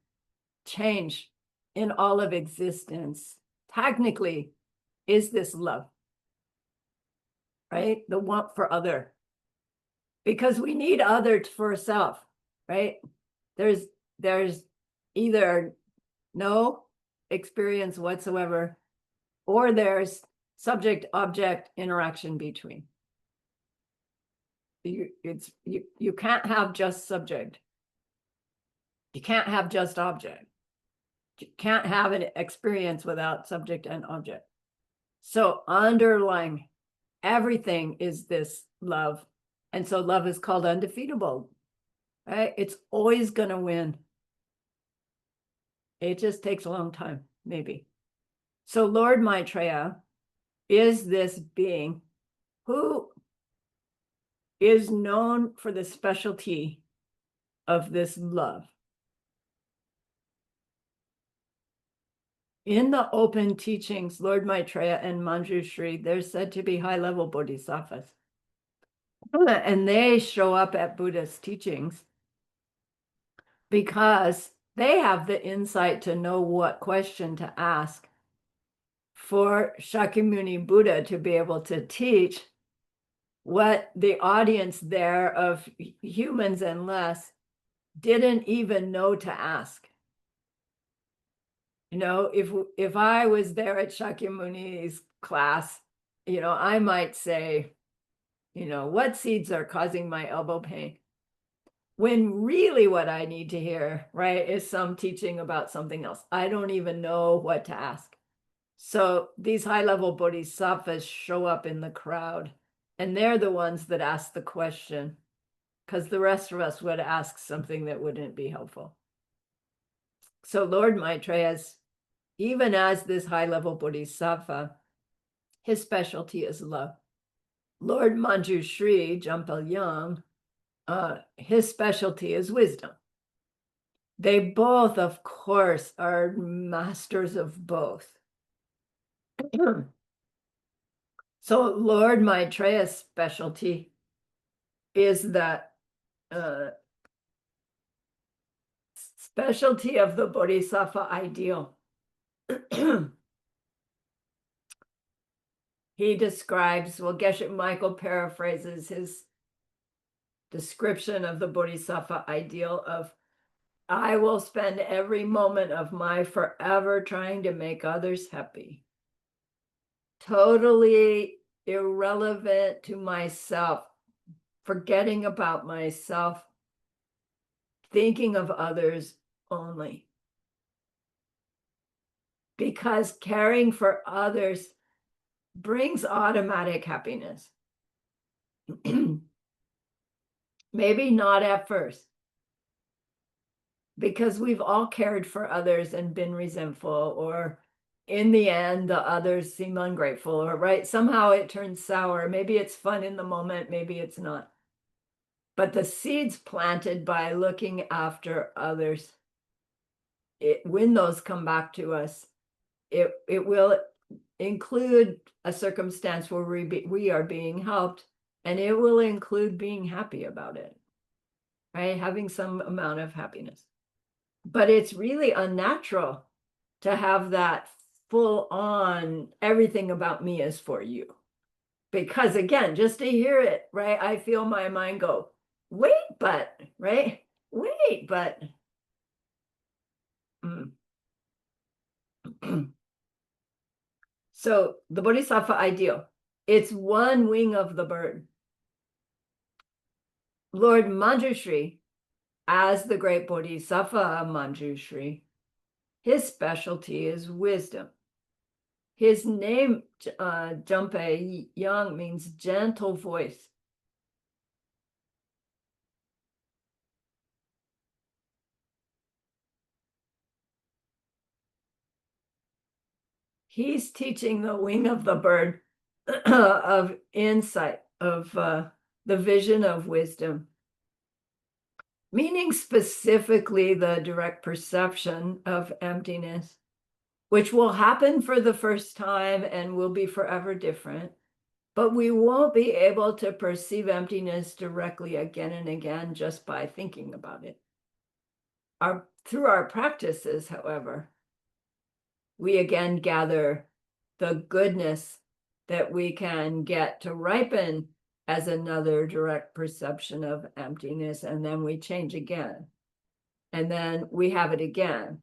change in all of existence, technically, is this love, right? The want for other. Because we need other for self, right? There's either no experience whatsoever, or there's subject-object interaction between. You can't have just subject. You can't have just object. You can't have an experience without subject and object. So underlying everything is this love. And so love is called undefeatable, right? It's always going to win. It just takes a long time, maybe. So Lord Maitreya is this being who is known for the specialty of this love. In the open teachings, Lord Maitreya and Manjushri, they're said to be high-level bodhisattvas. And they show up at Buddha's teachings because they have the insight to know what question to ask for Shakyamuni Buddha to be able to teach what the audience there of humans and less didn't even know to ask. If I was there at Shakyamuni's class, I might say, what seeds are causing my elbow pain? When really what I need to hear, right, is some teaching about something else. I don't even know what to ask. So these high-level bodhisattvas show up in the crowd, and they're the ones that ask the question, because the rest of us would ask something that wouldn't be helpful. So Lord Maitreya's, even as this high-level bodhisattva, his specialty is love. Lord Manjushri, Jampal Yang, his specialty is wisdom. They both, of course, are masters of both. So Lord Maitreya's specialty is that specialty of the bodhisattva ideal. He describes, well, Geshe Michael paraphrases his description of the bodhisattva ideal of, I will spend every moment of my forever trying to make others happy. Totally irrelevant to myself, forgetting about myself, thinking of others only. Because caring for others brings automatic happiness. Maybe not at first, because we've all cared for others and been resentful, or in the end, the others seem ungrateful, or right, somehow it turns sour. Maybe it's fun in the moment, maybe it's not. But the seeds planted by looking after others, when those come back to us, it will include a circumstance where we are being helped, and it will include being happy about it, right? Having some amount of happiness. But it's really unnatural to have that full on, everything about me is for you. Because again, just to hear it, right, I feel my mind go, wait, but, right? Wait, but. So the Bodhisattva ideal, it's one wing of the bird. Lord Manjushri, as the great Bodhisattva Manjushri, his specialty is wisdom. His name, Jumpe Yang, means gentle voice. He's teaching the wing of the bird of insight, of the vision of wisdom, meaning specifically the direct perception of emptiness, which will happen for the first time and will be forever different. But we won't be able to perceive emptiness directly again and again just by thinking about it. Through our practices, however, we again gather the goodness that we can get to ripen as another direct perception of emptiness, and then we change again. And then we have it again,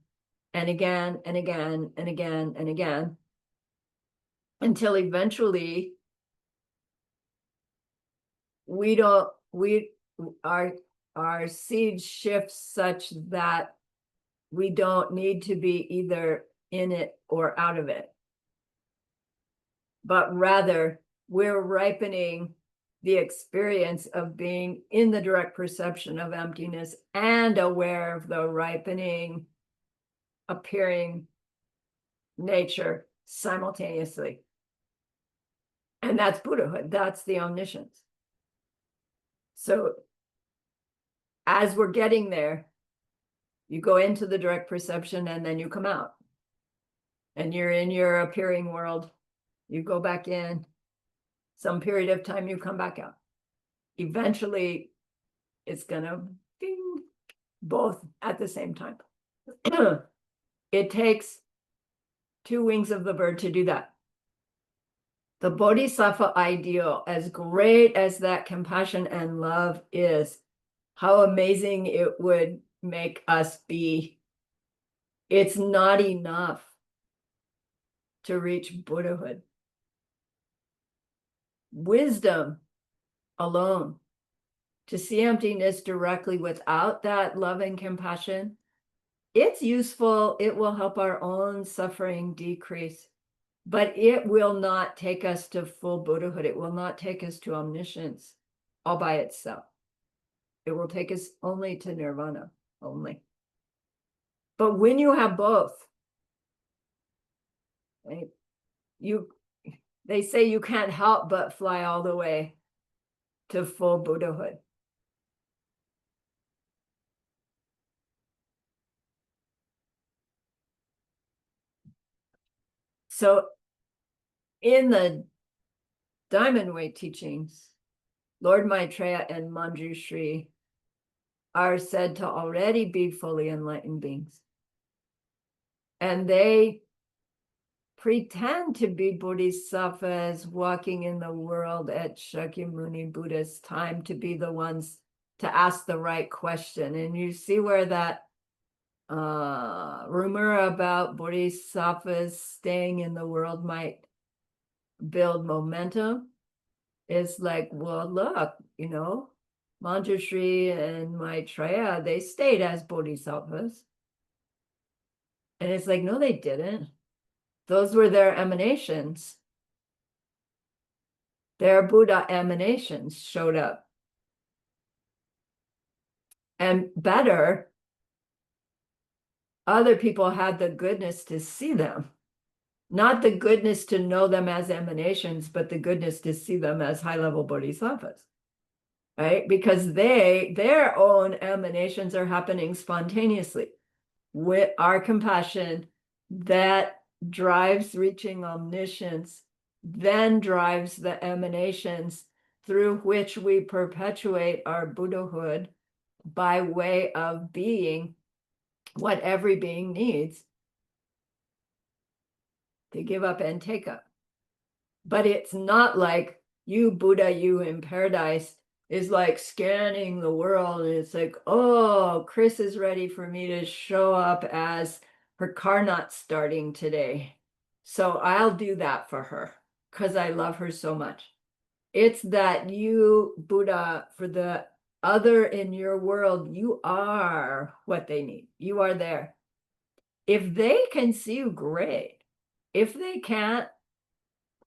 and again, and again, and again, and again, until eventually our seed shifts such that we don't need to be either in it or out of it, but rather we're ripening the experience of being in the direct perception of emptiness and aware of the ripening, appearing nature simultaneously. And that's Buddhahood, that's the omniscience. So as we're getting there, you go into the direct perception and then you come out. And you're in your appearing world. You go back in. Some period of time, you come back out. Eventually, it's going to ding, both at the same time. It takes two wings of the bird to do that. The Bodhisattva ideal, as great as that compassion and love is, how amazing it would make us be. It's not enough to reach Buddhahood. Wisdom alone, to see emptiness directly without that love and compassion, it's useful. It will help our own suffering decrease, but it will not take us to full Buddhahood. It will not take us to omniscience all by itself. It will take us only to nirvana, only. But when you have both, right, they say you can't help but fly all the way to full Buddhahood. So in the Diamond Way teachings, Lord Maitreya and Manjushri are said to already be fully enlightened beings. And they pretend to be bodhisattvas walking in the world at Shakyamuni Buddha's time to be the ones to ask the right question. And you see where that rumor about bodhisattvas staying in the world might build momentum. It's like, well, look, Manjushri and Maitreya, they stayed as bodhisattvas. And it's like, no, they didn't. Those were their emanations. Their Buddha emanations showed up. And better, other people had the goodness to see them. Not the goodness to know them as emanations, but the goodness to see them as high-level bodhisattvas, right? Because their own emanations are happening spontaneously. With our compassion, that drives reaching omniscience, then drives the emanations through which we perpetuate our Buddhahood by way of being what every being needs to give up and take up. But it's not like you Buddha, you in paradise is like scanning the world. And it's like, oh, Chris is ready for me to show up as her car not starting today. So I'll do that for her because I love her so much. It's that you, Buddha, for the other in your world, you are what they need. You are there. If they can see you, great. If they can't,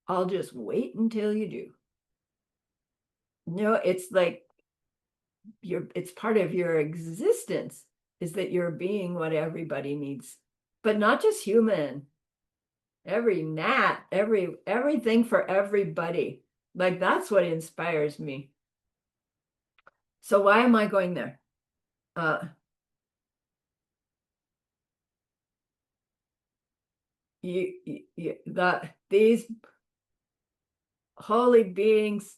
I'll just wait until you do. No, it's like it's part of your existence is that you're being what everybody needs, but not just human. Every gnat, everything for everybody. Like that's what inspires me. So why am I going there? Uh, that these holy beings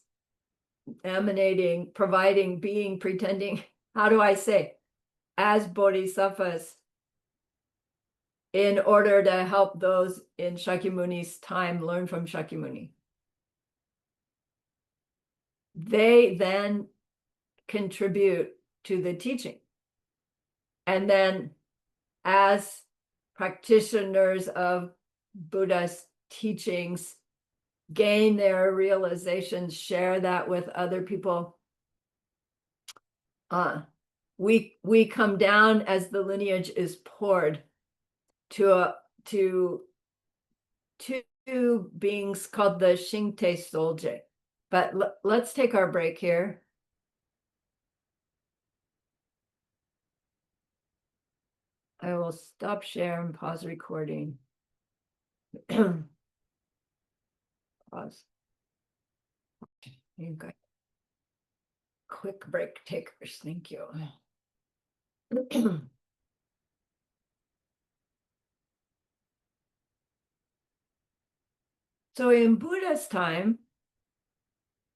emanating, providing, being, pretending, how do I say, as bodhisattvas in order to help those in Shakyamuni's time learn from Shakyamuni. They then contribute to the teaching. And then as practitioners of Buddha's teachings, gain their realizations, share that with other people. We come down as the lineage is poured to two beings called the Shingte Solje. But let's take our break here. I will stop share and pause recording. Pause. You got quick break takers. Thank you. So in Buddha's time,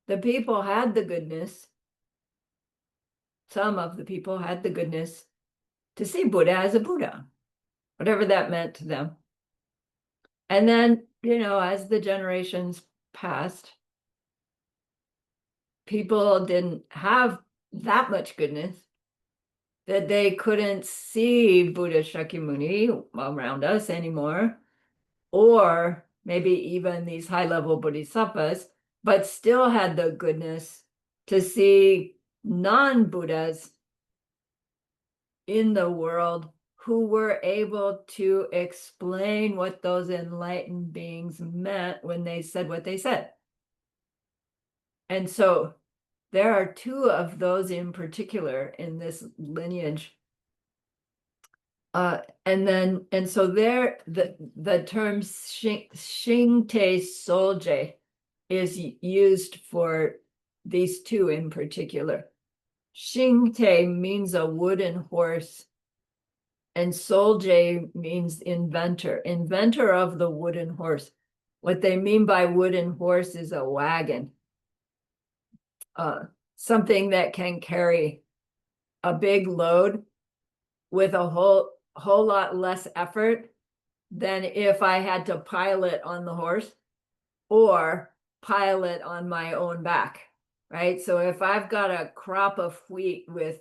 the people had the goodness. Some of the people had the goodness to see Buddha as a Buddha, whatever that meant to them. And then, as the generations passed, people didn't have that much goodness that they couldn't see Buddha Shakyamuni around us anymore, or maybe even these high-level bodhisattvas, but still had the goodness to see non-Buddhas in the world who were able to explain what those enlightened beings meant when they said what they said. And so there are two of those in particular in this lineage. And so there, the term Shingte Solje is used for these two in particular. Shingte means a wooden horse, and Solje means inventor of the wooden horse. What they mean by wooden horse is a wagon, something that can carry a big load with a whole lot less effort than if I had to pile it on the horse or pile it on my own back, right? So if I've got a crop of wheat with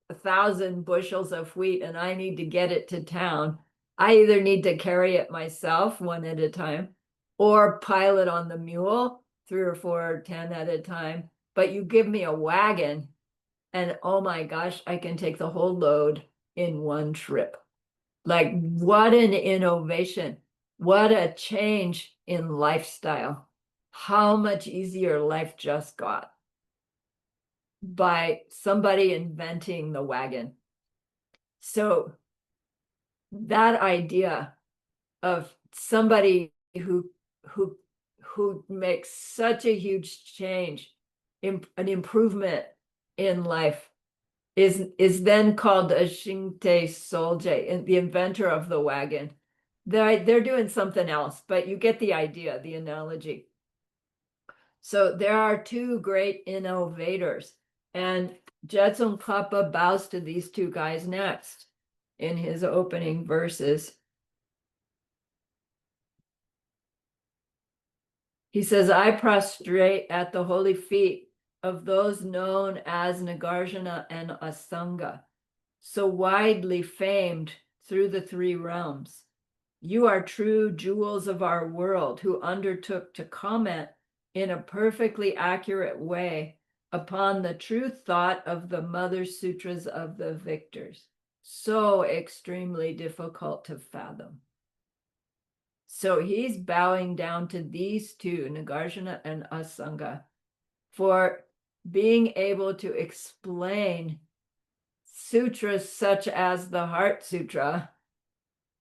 1,000 bushels of wheat and I need to get it to town, I either need to carry it myself one at a time or pile it on the mule 3 or 4 or 10 at a time. But you give me a wagon and oh my gosh, I can take the whole load in one trip. Like what an innovation. What a change in lifestyle. How much easier life just got by somebody inventing the wagon. So that idea of somebody who makes such a huge change, an improvement in life, is then called a Shingte Solje, the inventor of the wagon. They're doing something else, but you get the idea, the analogy. So there are two great innovators, and Jetsun Kappa bows to these two guys next in his opening verses. He says, I prostrate at the holy feet of those known as Nagarjuna and Asanga, so widely famed through the three realms. You are true jewels of our world who undertook to comment in a perfectly accurate way upon the true thought of the Mother Sutras of the victors. So extremely difficult to fathom. So he's bowing down to these two, Nagarjuna and Asanga, for being able to explain sutras such as the Heart Sutra.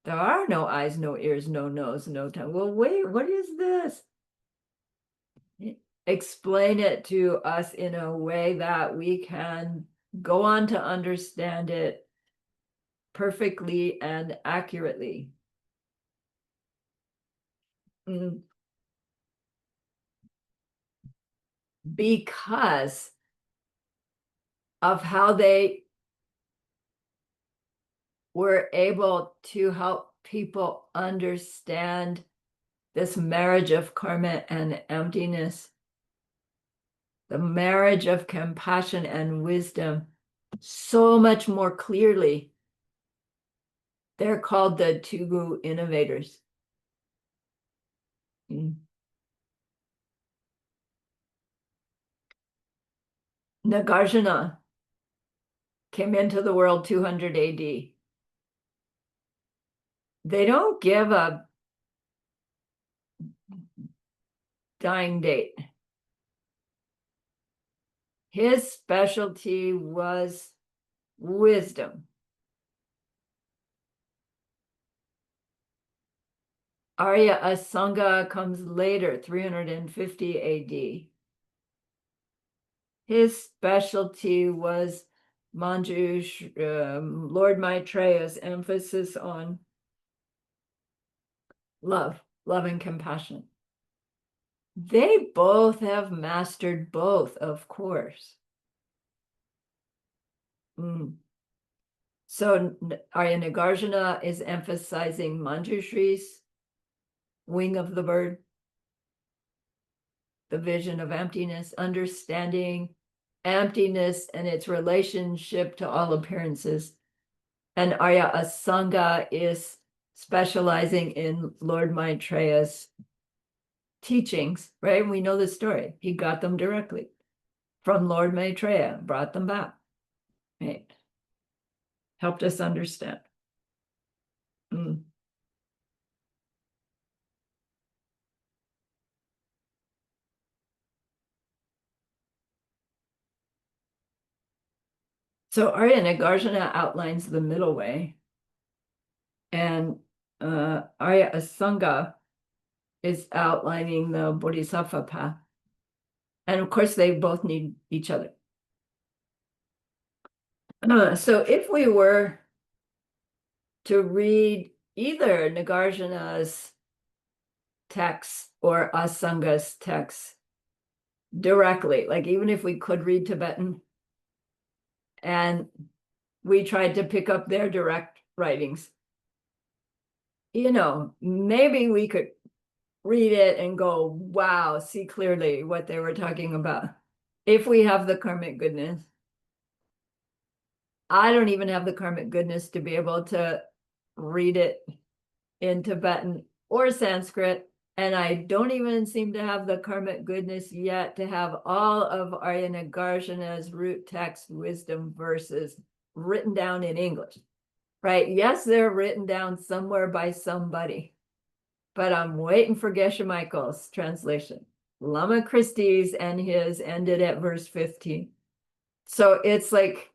There are no eyes, no ears, no nose, no tongue. Well, wait, what is this? Explain it to us in a way that we can go on to understand it perfectly and accurately. Because of how they were able to help people understand this marriage of karma and emptiness, the marriage of compassion and wisdom, so much more clearly. They're called the two innovators. Nagarjuna came into the world 200 AD. They don't give a dying date. His specialty was wisdom. Arya Asanga comes later, 350 AD. His specialty was Lord Maitreya's emphasis on love and compassion. They both have mastered both, of course. So Arya Nagarjuna is emphasizing Manjushri's wing of the bird, the vision of emptiness, understanding emptiness and its relationship to all appearances. And Arya Asanga is specializing in Lord Maitreya's teachings, right? We know the story. He got them directly from Lord Maitreya, brought them back, right? Helped us understand. So Arya Nagarjuna outlines the middle way, and Arya Asanga is outlining the Bodhisattva path. And of course, they both need each other. So if we were to read either Nagarjuna's text or Asanga's text directly, like even if we could read Tibetan and we tried to pick up their direct writings, maybe we could read it and go, wow, see clearly what they were talking about. If we have the karmic goodness. I don't even have the karmic goodness to be able to read it in Tibetan or Sanskrit. And I don't even seem to have the karmic goodness yet to have all of Arya Nagarjuna's root text wisdom verses written down in English, right? Yes, they're written down somewhere by somebody, but I'm waiting for Geshe Michael's translation. Lama Christie's and his ended at verse 15. So it's like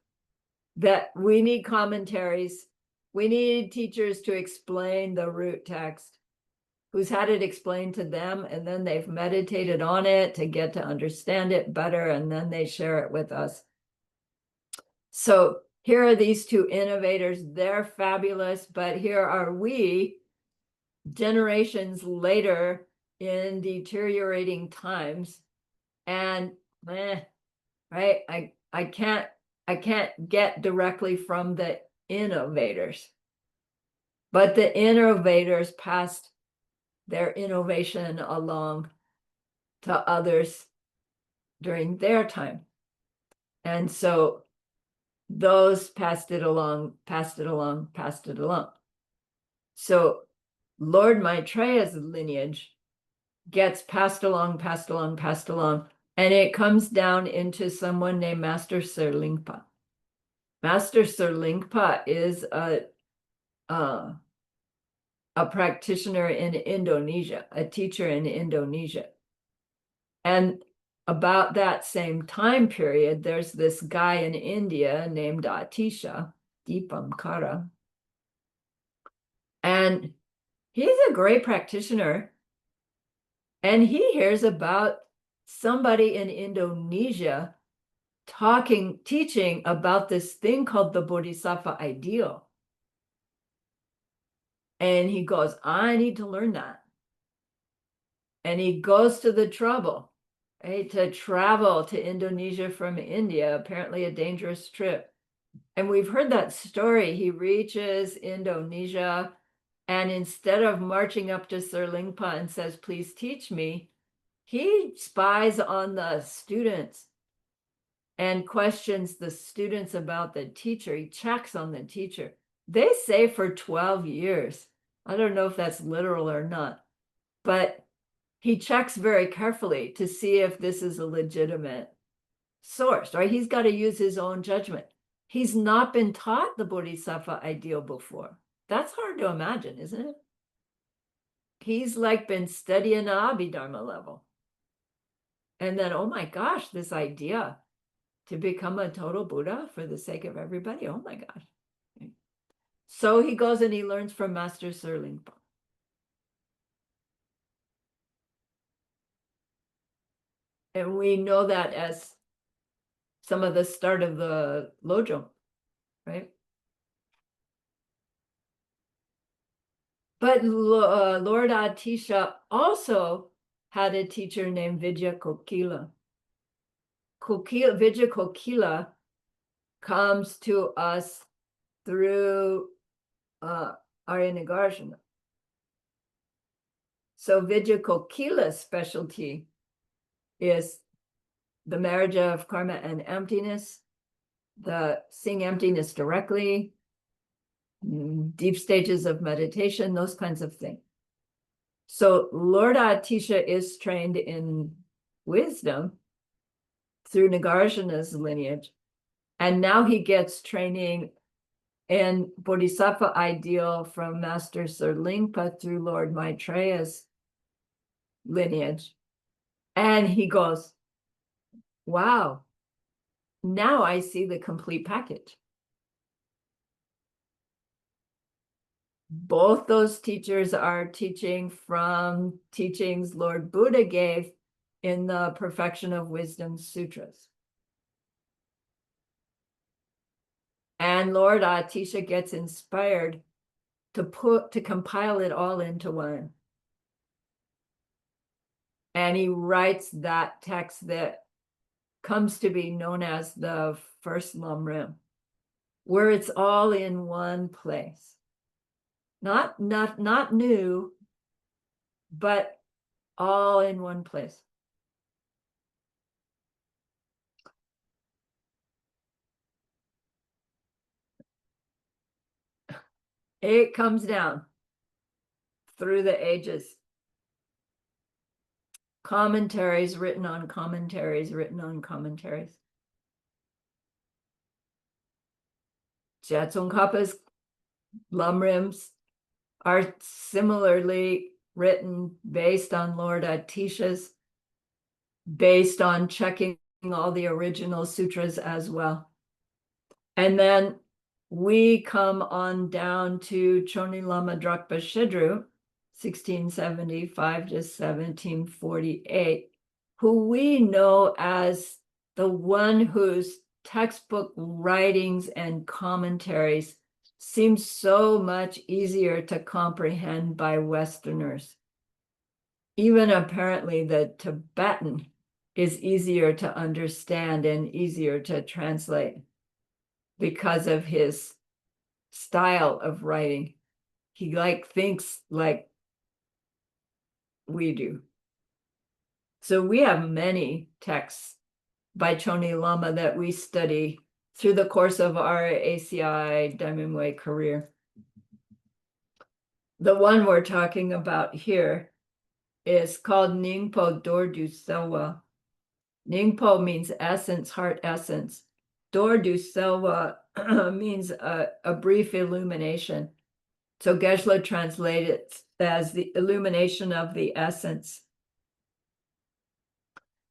that we need commentaries. We need teachers to explain the root text, who's had it explained to them, and then they've meditated on it to get to understand it better, and then they share it with us. So here are these two innovators. They're fabulous, but here are we, generations later in deteriorating times, and right, I can't get directly from the innovators, but the innovators passed their innovation along to others during their time. And so those passed it along, passed it along, passed it along. So Lord Maitreya's lineage gets passed along, passed along, passed along, and it comes down into someone named Master Sir Lingpa. Master Sir Lingpa is a practitioner in Indonesia, a teacher in Indonesia. And about that same time period, there's this guy in India named Atisha Deepamkara. And he's a great practitioner. And he hears about somebody in Indonesia teaching about this thing called the Bodhisattva ideal. And he goes, I need to learn that. And he goes to the trouble, right, to travel to Indonesia from India, apparently a dangerous trip. And we've heard that story. He reaches Indonesia, and instead of marching up to Sir Lingpa and says, please teach me, he spies on the students and questions the students about the teacher. He checks on the teacher. They say for 12 years. I don't know if that's literal or not, but he checks very carefully to see if this is a legitimate source, right? He's got to use his own judgment. He's not been taught the Bodhisattva ideal before. That's hard to imagine, isn't it? He's like been studying the Abhidharma level. And then, oh my gosh, this idea to become a total Buddha for the sake of everybody. Oh my gosh. So he goes and he learns from Master Sir Lingpa. And we know that as some of the start of the Lojo, right? But Lord Atisha also had a teacher named Vijaya Kokila. Vijaya Kokila comes to us through Arya Nagarjuna. So Vijaya Kokila's specialty is the marriage of karma and emptiness, the seeing emptiness directly, deep stages of meditation, those kinds of things. So Lord Atisha is trained in wisdom through Nagarjuna's lineage, and now he gets training in Bodhisattva ideal from Master Sir Lingpa through Lord Maitreya's lineage. And he goes, wow, now I see the complete package. Both those teachers are teaching from teachings Lord Buddha gave in the Perfection of Wisdom Sutras. And Lord Atisha gets inspired to compile it all into one. And he writes that text that comes to be known as the First Lamrim, where it's all in one place. Not new, but all in one place. It comes down through the ages. Commentaries written on commentaries written on commentaries. Tsongkhapa's Lamrims are similarly written based on Lord Atisha's, based on checking all the original sutras as well. And then we come on down to Choni Lama Drakpa Shidru, 1675 to 1748, who we know as the one whose textbook writings and commentaries seem so much easier to comprehend by Westerners. Even apparently the Tibetan is easier to understand and easier to translate because of his style of writing. He thinks like we do. So we have many texts by Choni Lama that we study through the course of our ACI Diamond Way career. The one we're talking about here is called Ningpo Dordu Selwa. Ningpo means essence, heart essence. Dordu Selwa means a brief illumination. So Geshe translates it as the illumination of the essence,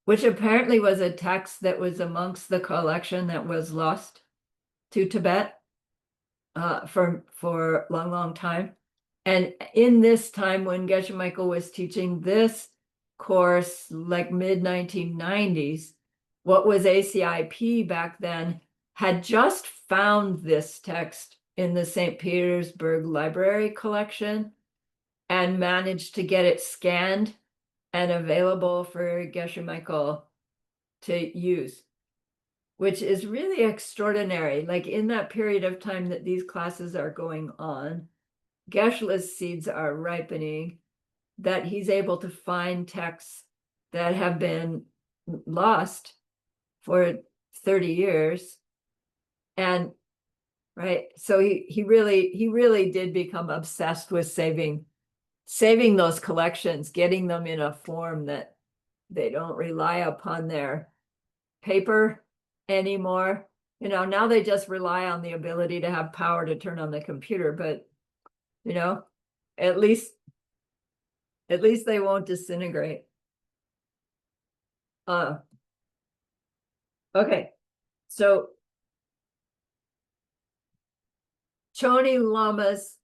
which apparently was a text that was amongst the collection that was lost to Tibet for a long, long time. And in this time when Geshe Michael was teaching this course, like mid-1990s, what was ACIP back then had just found this text in the St. Petersburg Library collection and managed to get it scanned and available for Geshe Michael to use, which is really extraordinary. Like in that period of time that these classes are going on, Geshe-la's seeds are ripening, that he's able to find texts that have been lost for 30 years. And right, so he really did become obsessed with saving those collections, getting them in a form that they don't rely upon their paper anymore. You know, now they just rely on the ability to have power to turn on the computer, but you know, at least they won't disintegrate. Okay, so Choni Lama's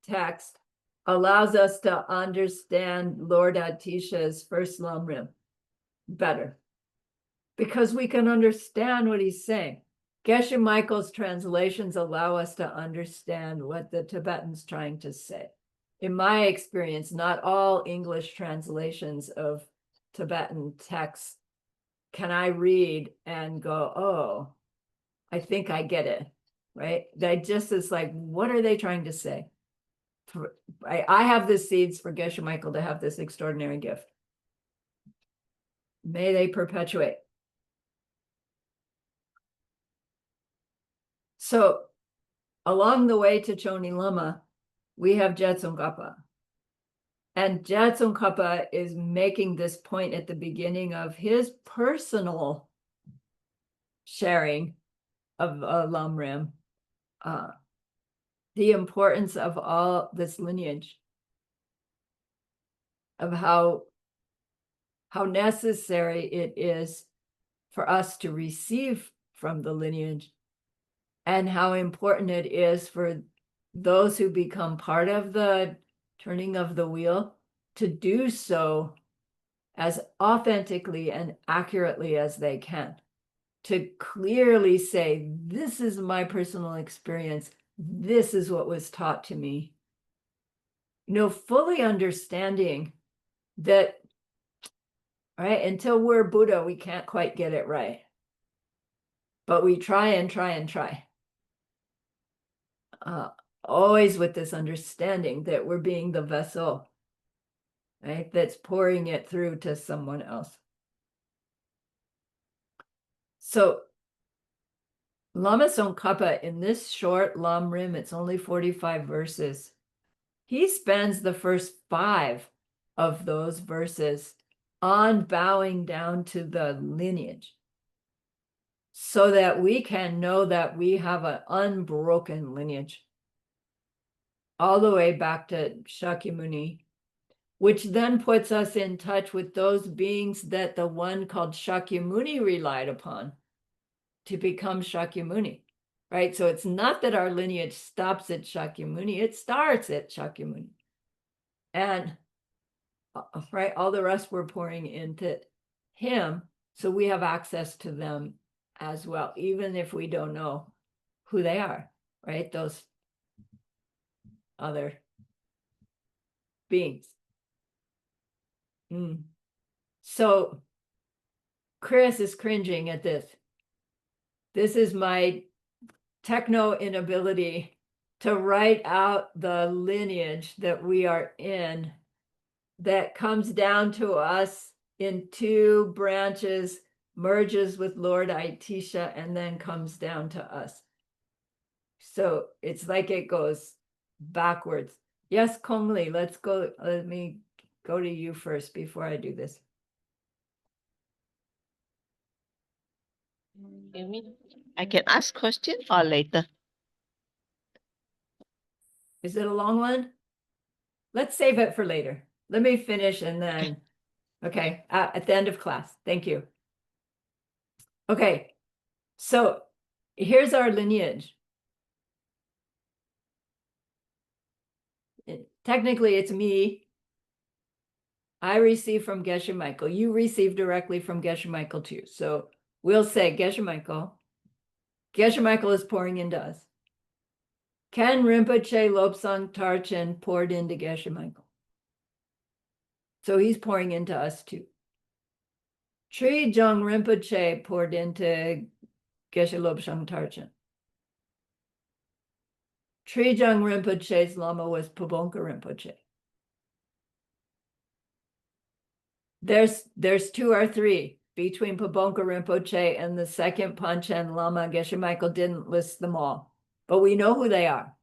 text allows us to understand Lord Atisha's first Lamrim better, because we can understand what he's saying. Geshe Michael's translations allow us to understand what the Tibetan's trying to say. In my experience, not all English translations of Tibetan texts can I read and go, oh, I think I get it, right? That just is like, what are they trying to say? I have the seeds for Geshe Michael to have this extraordinary gift. May they perpetuate. So along the way to Choni Lama, we have Jetsongkhapa. And Jetsongkhapa is making this point at the beginning of his personal sharing of Lamrim, the importance of all this lineage, of how necessary it is for us to receive from the lineage, and how important it is for those who become part of the turning of the wheel to do so as authentically and accurately as they can, to clearly say, this is my personal experience, this is what was taught to me. You know, fully understanding that, right, until we're Buddha, we can't quite get it right. But we try and try and try. Always with this understanding that we're being the vessel, right, that's pouring it through to someone else. So Lama Tsongkhapa, in this short Lamrim, it's only 45 verses. He spends the first 5 of those verses on bowing down to the lineage, so that we can know that we have an unbroken lineage all the way back to Shakyamuni, which then puts us in touch with those beings that the one called Shakyamuni relied upon to become Shakyamuni, right? So it's not that our lineage stops at Shakyamuni, it starts at Shakyamuni. And, right, all the rest we're pouring into him, so we have access to them as well, even if we don't know who they are, right? Those other beings. So Chris is cringing at this. This is my techno inability to write out the lineage that we are in, that comes down to us in two branches, merges with Lord Aitisha, and then comes down to us. So it's like it goes backwards. Yes, Kongli, let's go. Let me go to you first before I do this. You mean I can ask question or later? Is it a long one? Let's save it for later. Let me finish and then, okay, at the end of class. Thank you. Okay, so here's our lineage. Technically, it's me. I receive from Geshe Michael. You receive directly from Geshe Michael too. So we'll say Geshe Michael. Geshe Michael is pouring into us. Ken Rinpoche Lobsang Tarchen poured into Geshe Michael. So he's pouring into us too. Tri Jung Rinpoche poured into Geshe Lobsang Tarchen. Tri Jung Rinpoche's Lama was Pabonka Rinpoche. There's two or three between Pabonka Rinpoche and the second Panchen Lama. Geshe Michael didn't list them all, but we know who they are.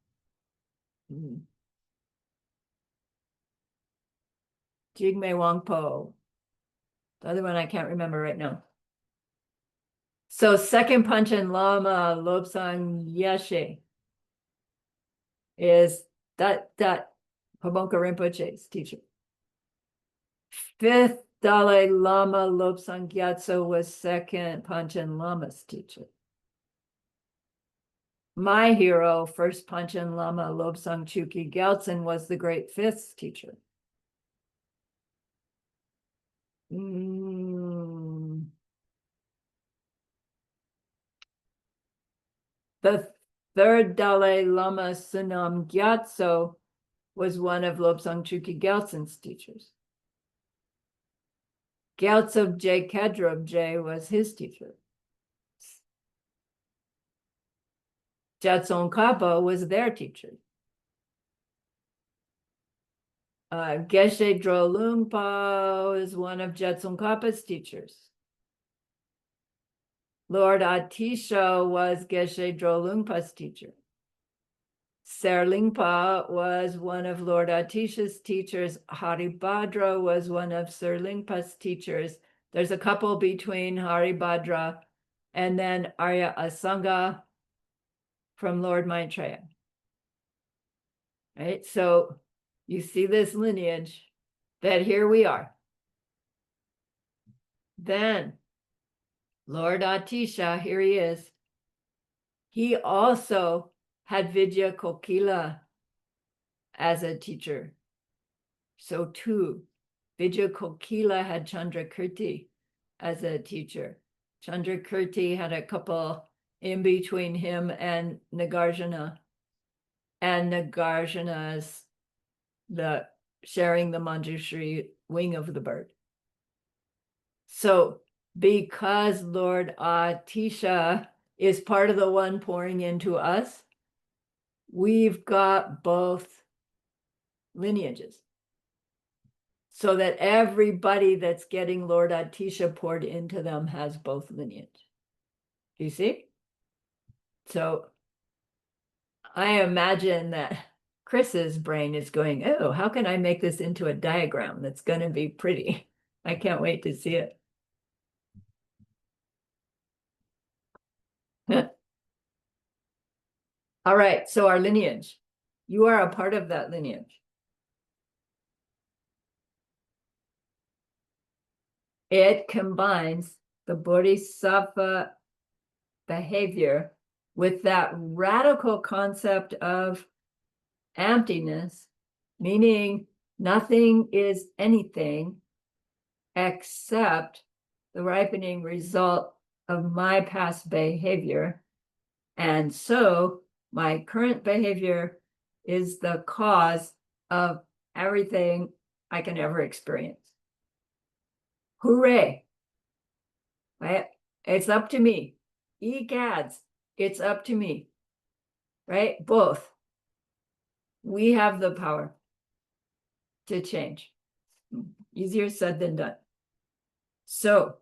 Jigme Wangpo. The other one I can't remember right now. So second Panchen Lama Lobsang Yeshe is that Pabonka Rinpoche's teacher. Fifth Dalai Lama Lobsang Gyatso was second Panchen Lama's teacher. My hero, first Panchen Lama Lobsang Chuki Gyaltsen, was the great fifth teacher. The third Dalai Lama Sunam Gyatso was one of Lobsang Chuki Gyaltsen's teachers. Gyaltso J. Kedrob J. was his teacher. Jetson Kappa was their teacher. Geshe Drolungpa is one of Jetson Kappa's teachers. Lord Atisha was Geshe Drolungpa's teacher. Serlingpa was one of Lord Atisha's teachers. Haribhadra was one of Serlingpa's teachers. There's a couple between Haribhadra and then Arya Asanga from Lord Maitreya. Right, so you see this lineage that here we are. Then Lord Atisha, here he is. He also had Vidya Kokila as a teacher. So too, Vidya Kokila had Chandrakirti as a teacher. Chandrakirti had a couple in between him and Nagarjuna. And Nagarjuna's the sharing the Manjushri wing of the bird. So because Lord Atisha is part of the one pouring into us, we've got both lineages. So that everybody that's getting Lord Atisha poured into them has both lineage. Do you see? So I imagine that Chris's brain is going, oh, how can I make this into a diagram that's going to be pretty? I can't wait to see it. All right, so our lineage. You are a part of that lineage. It combines the bodhisattva behavior with that radical concept of emptiness, meaning nothing is anything except the ripening result of my past behavior. And so my current behavior is the cause of everything I can ever experience. Hooray! Right? It's up to me. Egads, it's up to me. Right? Both. We have the power to change. Easier said than done. So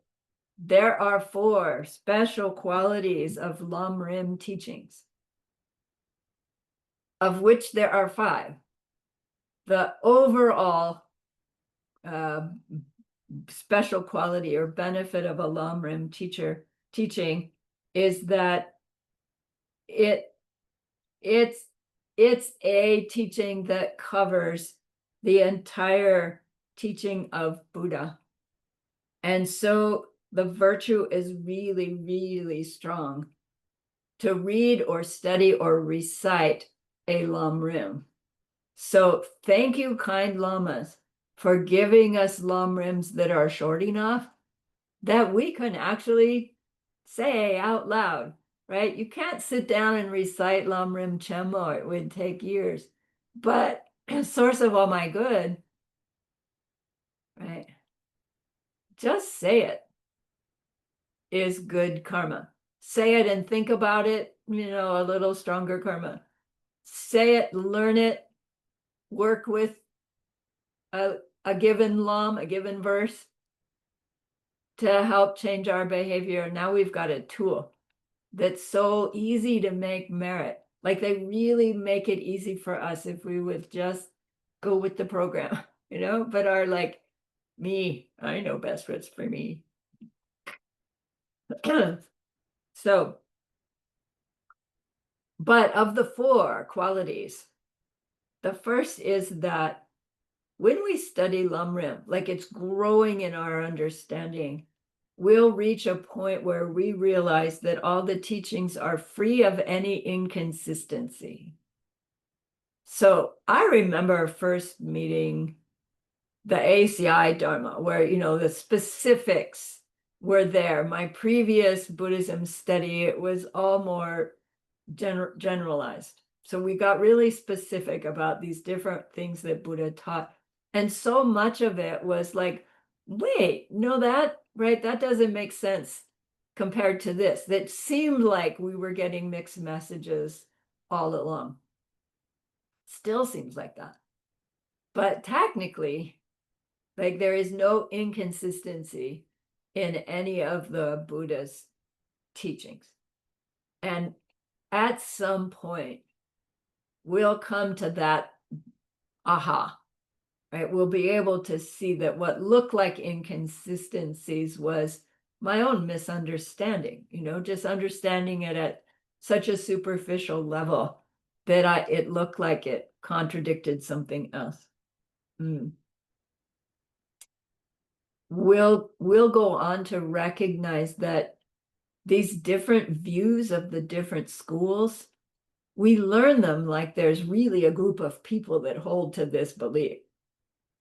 there are 4 special qualities of Lam Rim teachings, of which there are 5. The overall special quality or benefit of a Lam Rim teaching is that it's a teaching that covers the entire teaching of Buddha. And so the virtue is really, really strong to read or study or recite a Lam Rim. So thank you, kind lamas, for giving us Lam Rims that are short enough that we can actually say out loud, right? You can't sit down and recite Lam Rim Chenmo, it would take years. But source of all my good, right? Just say it is good karma. Say it and think about it, a little stronger karma. Say it, learn it, work with a given lam, a given verse to help change our behavior. Now we've got a tool that's so easy to make merit. Like they really make it easy for us if we would just go with the program, but are like, I know best what's for me. So, but of the 4 qualities, the first is that when we study Lam Rim, like it's growing in our understanding, we'll reach a point where we realize that all the teachings are free of any inconsistency. So I remember first meeting the ACI Dharma, where, the specifics were there. My previous Buddhism study, it was all more generalized. So we got really specific about these different things that Buddha taught. And so much of it was like, wait, no, that doesn't make sense compared to this. That seemed like we were getting mixed messages all along. Still seems like that. But technically, like there is no inconsistency in any of the Buddha's teachings. And at some point, we'll come to that aha, right? We'll be able to see that what looked like inconsistencies was my own misunderstanding, just understanding it at such a superficial level that it looked like it contradicted something else. We'll go on to recognize that these different views of the different schools, we learn them like there's really a group of people that hold to this belief,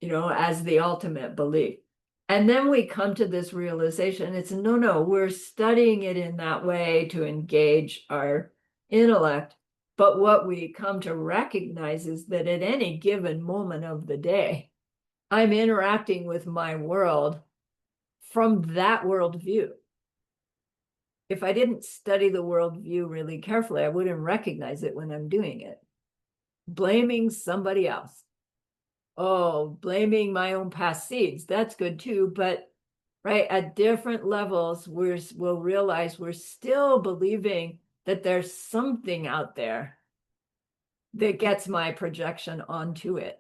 as the ultimate belief. And then we come to this realization, it's no, we're studying it in that way to engage our intellect. But what we come to recognize is that at any given moment of the day, I'm interacting with my world from that worldview. If I didn't study the worldview really carefully, I wouldn't recognize it when I'm doing it. Blaming somebody else. Oh, blaming my own past seeds, that's good too. But right, at different levels, we'll realize we're still believing that there's something out there that gets my projection onto it.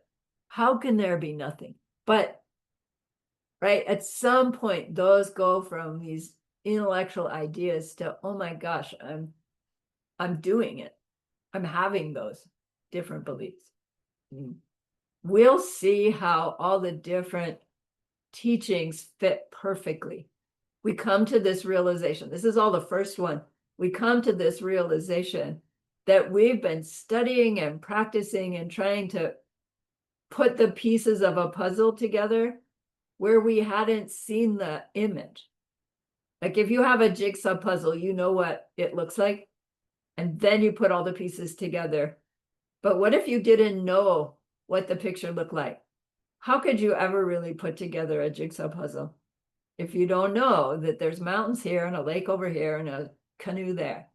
How can there be nothing? But right, at some point, those go from these intellectual ideas to, oh my gosh, I'm doing it. I'm having those different beliefs. We'll see how all the different teachings fit perfectly. We come to this realization. This is all the first one. We come to this realization that we've been studying and practicing and trying to put the pieces of a puzzle together where we hadn't seen the image. Like if you have a jigsaw puzzle, you know what it looks like, and then you put all the pieces together. But what if you didn't know what the picture looked like? How could you ever really put together a jigsaw puzzle if you don't know that there's mountains here and a lake over here and a canoe there?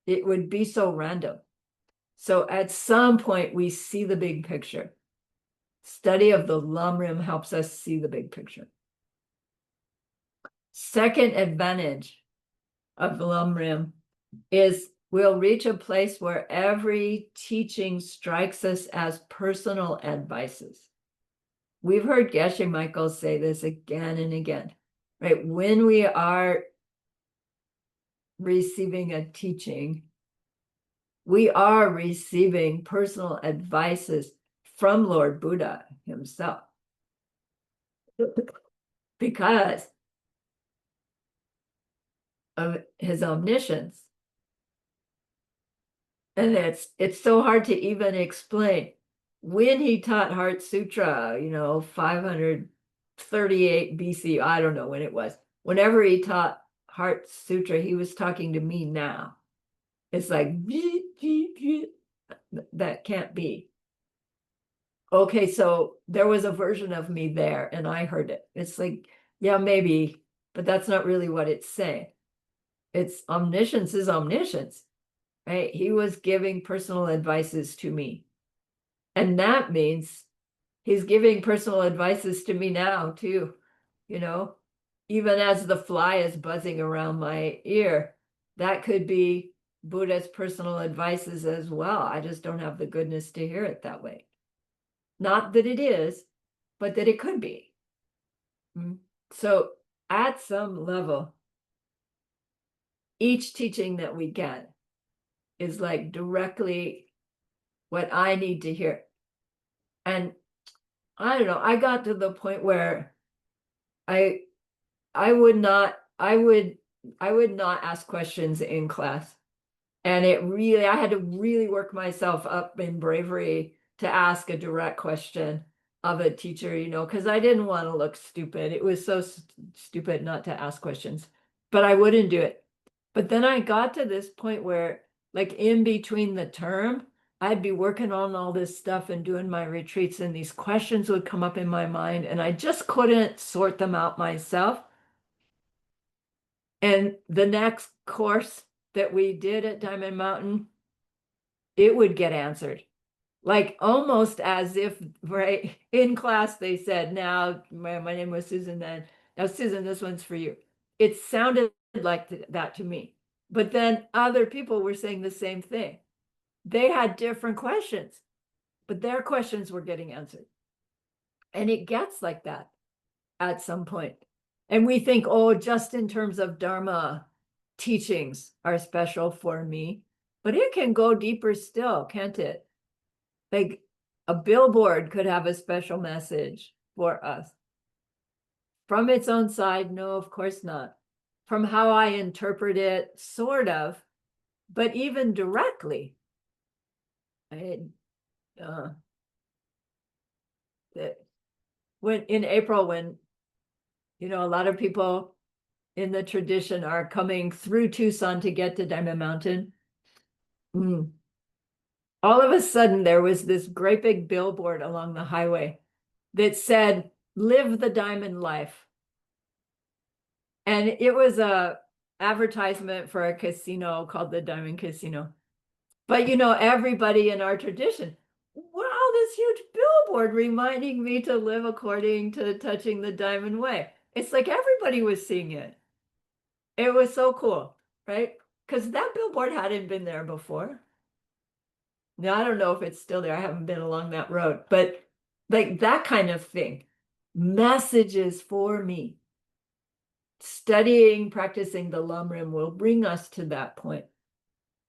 It would be so random. So at some point, we see the big picture. Study of the Lam Rim helps us see the big picture. Second advantage of Lamrim is we'll reach a place where every teaching strikes us as personal advices. We've heard Geshe Michael say this again and again, right? When we are receiving a teaching, we are receiving personal advices from Lord Buddha himself. Because of his omniscience. And it's so hard to even explain. When he taught Heart Sutra, 538 BC, I don't know when it was. Whenever he taught Heart Sutra, he was talking to me now. It's like, that can't be. Okay, so there was a version of me there and I heard it. It's like, yeah, maybe, but that's not really what it's saying. It's omniscience is omniscience, right? He was giving personal advices to me. And that means he's giving personal advices to me now too, even as the fly is buzzing around my ear, that could be Buddha's personal advices as well. I just don't have the goodness to hear it that way. Not that it is, but that it could be. So at some level, each teaching that we get is like directly what I need to hear. And I don't know, I got to the point where I would not ask questions in class. And I had to really work myself up in bravery to ask a direct question of a teacher, because I didn't want to look stupid. It was so stupid not to ask questions, but I wouldn't do it. But then I got to this point where, like, in between the term, I'd be working on all this stuff and doing my retreats, and these questions would come up in my mind, and I just couldn't sort them out myself. And the next course that we did at Diamond Mountain, it would get answered. Like almost as if, right, in class they said, now, my name was Susan then. Now, Susan, this one's for you. It sounded like that to me. But then other people were saying the same thing. They had different questions, but their questions were getting answered. And it gets like that at some point. And we think, oh, just in terms of Dharma teachings are special for me, but it can go deeper still, can't it? Like a billboard could have a special message for us. From its own side, no, of course not. From how I interpret it, sort of, but even directly. When in April, when a lot of people in the tradition are coming through Tucson to get to Diamond Mountain. All of a sudden, there was this great big billboard along the highway that said, "Live the Diamond Life." And it was a advertisement for a casino called the Diamond Casino. But everybody in our tradition, wow, this huge billboard reminding me to live according to touching the Diamond Way. It's like everybody was seeing it. It was so cool, right? Because that billboard hadn't been there before. Now, I don't know if it's still there. I haven't been along that road, but like that kind of thing. Messages for me. Studying, practicing the Lamrim will bring us to that point.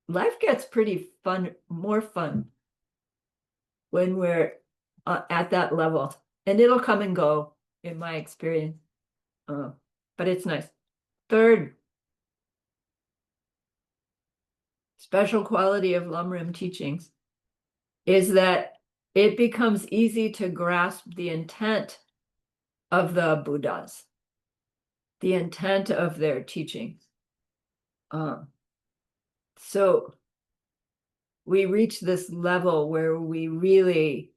Life gets pretty fun, more fun when we're at that level, and it'll come and go in my experience. But it's nice. Third special quality of Lamrim teachings is that it becomes easy to grasp the intent of the Buddhas, the intent of their teachings. So we reach this level where we really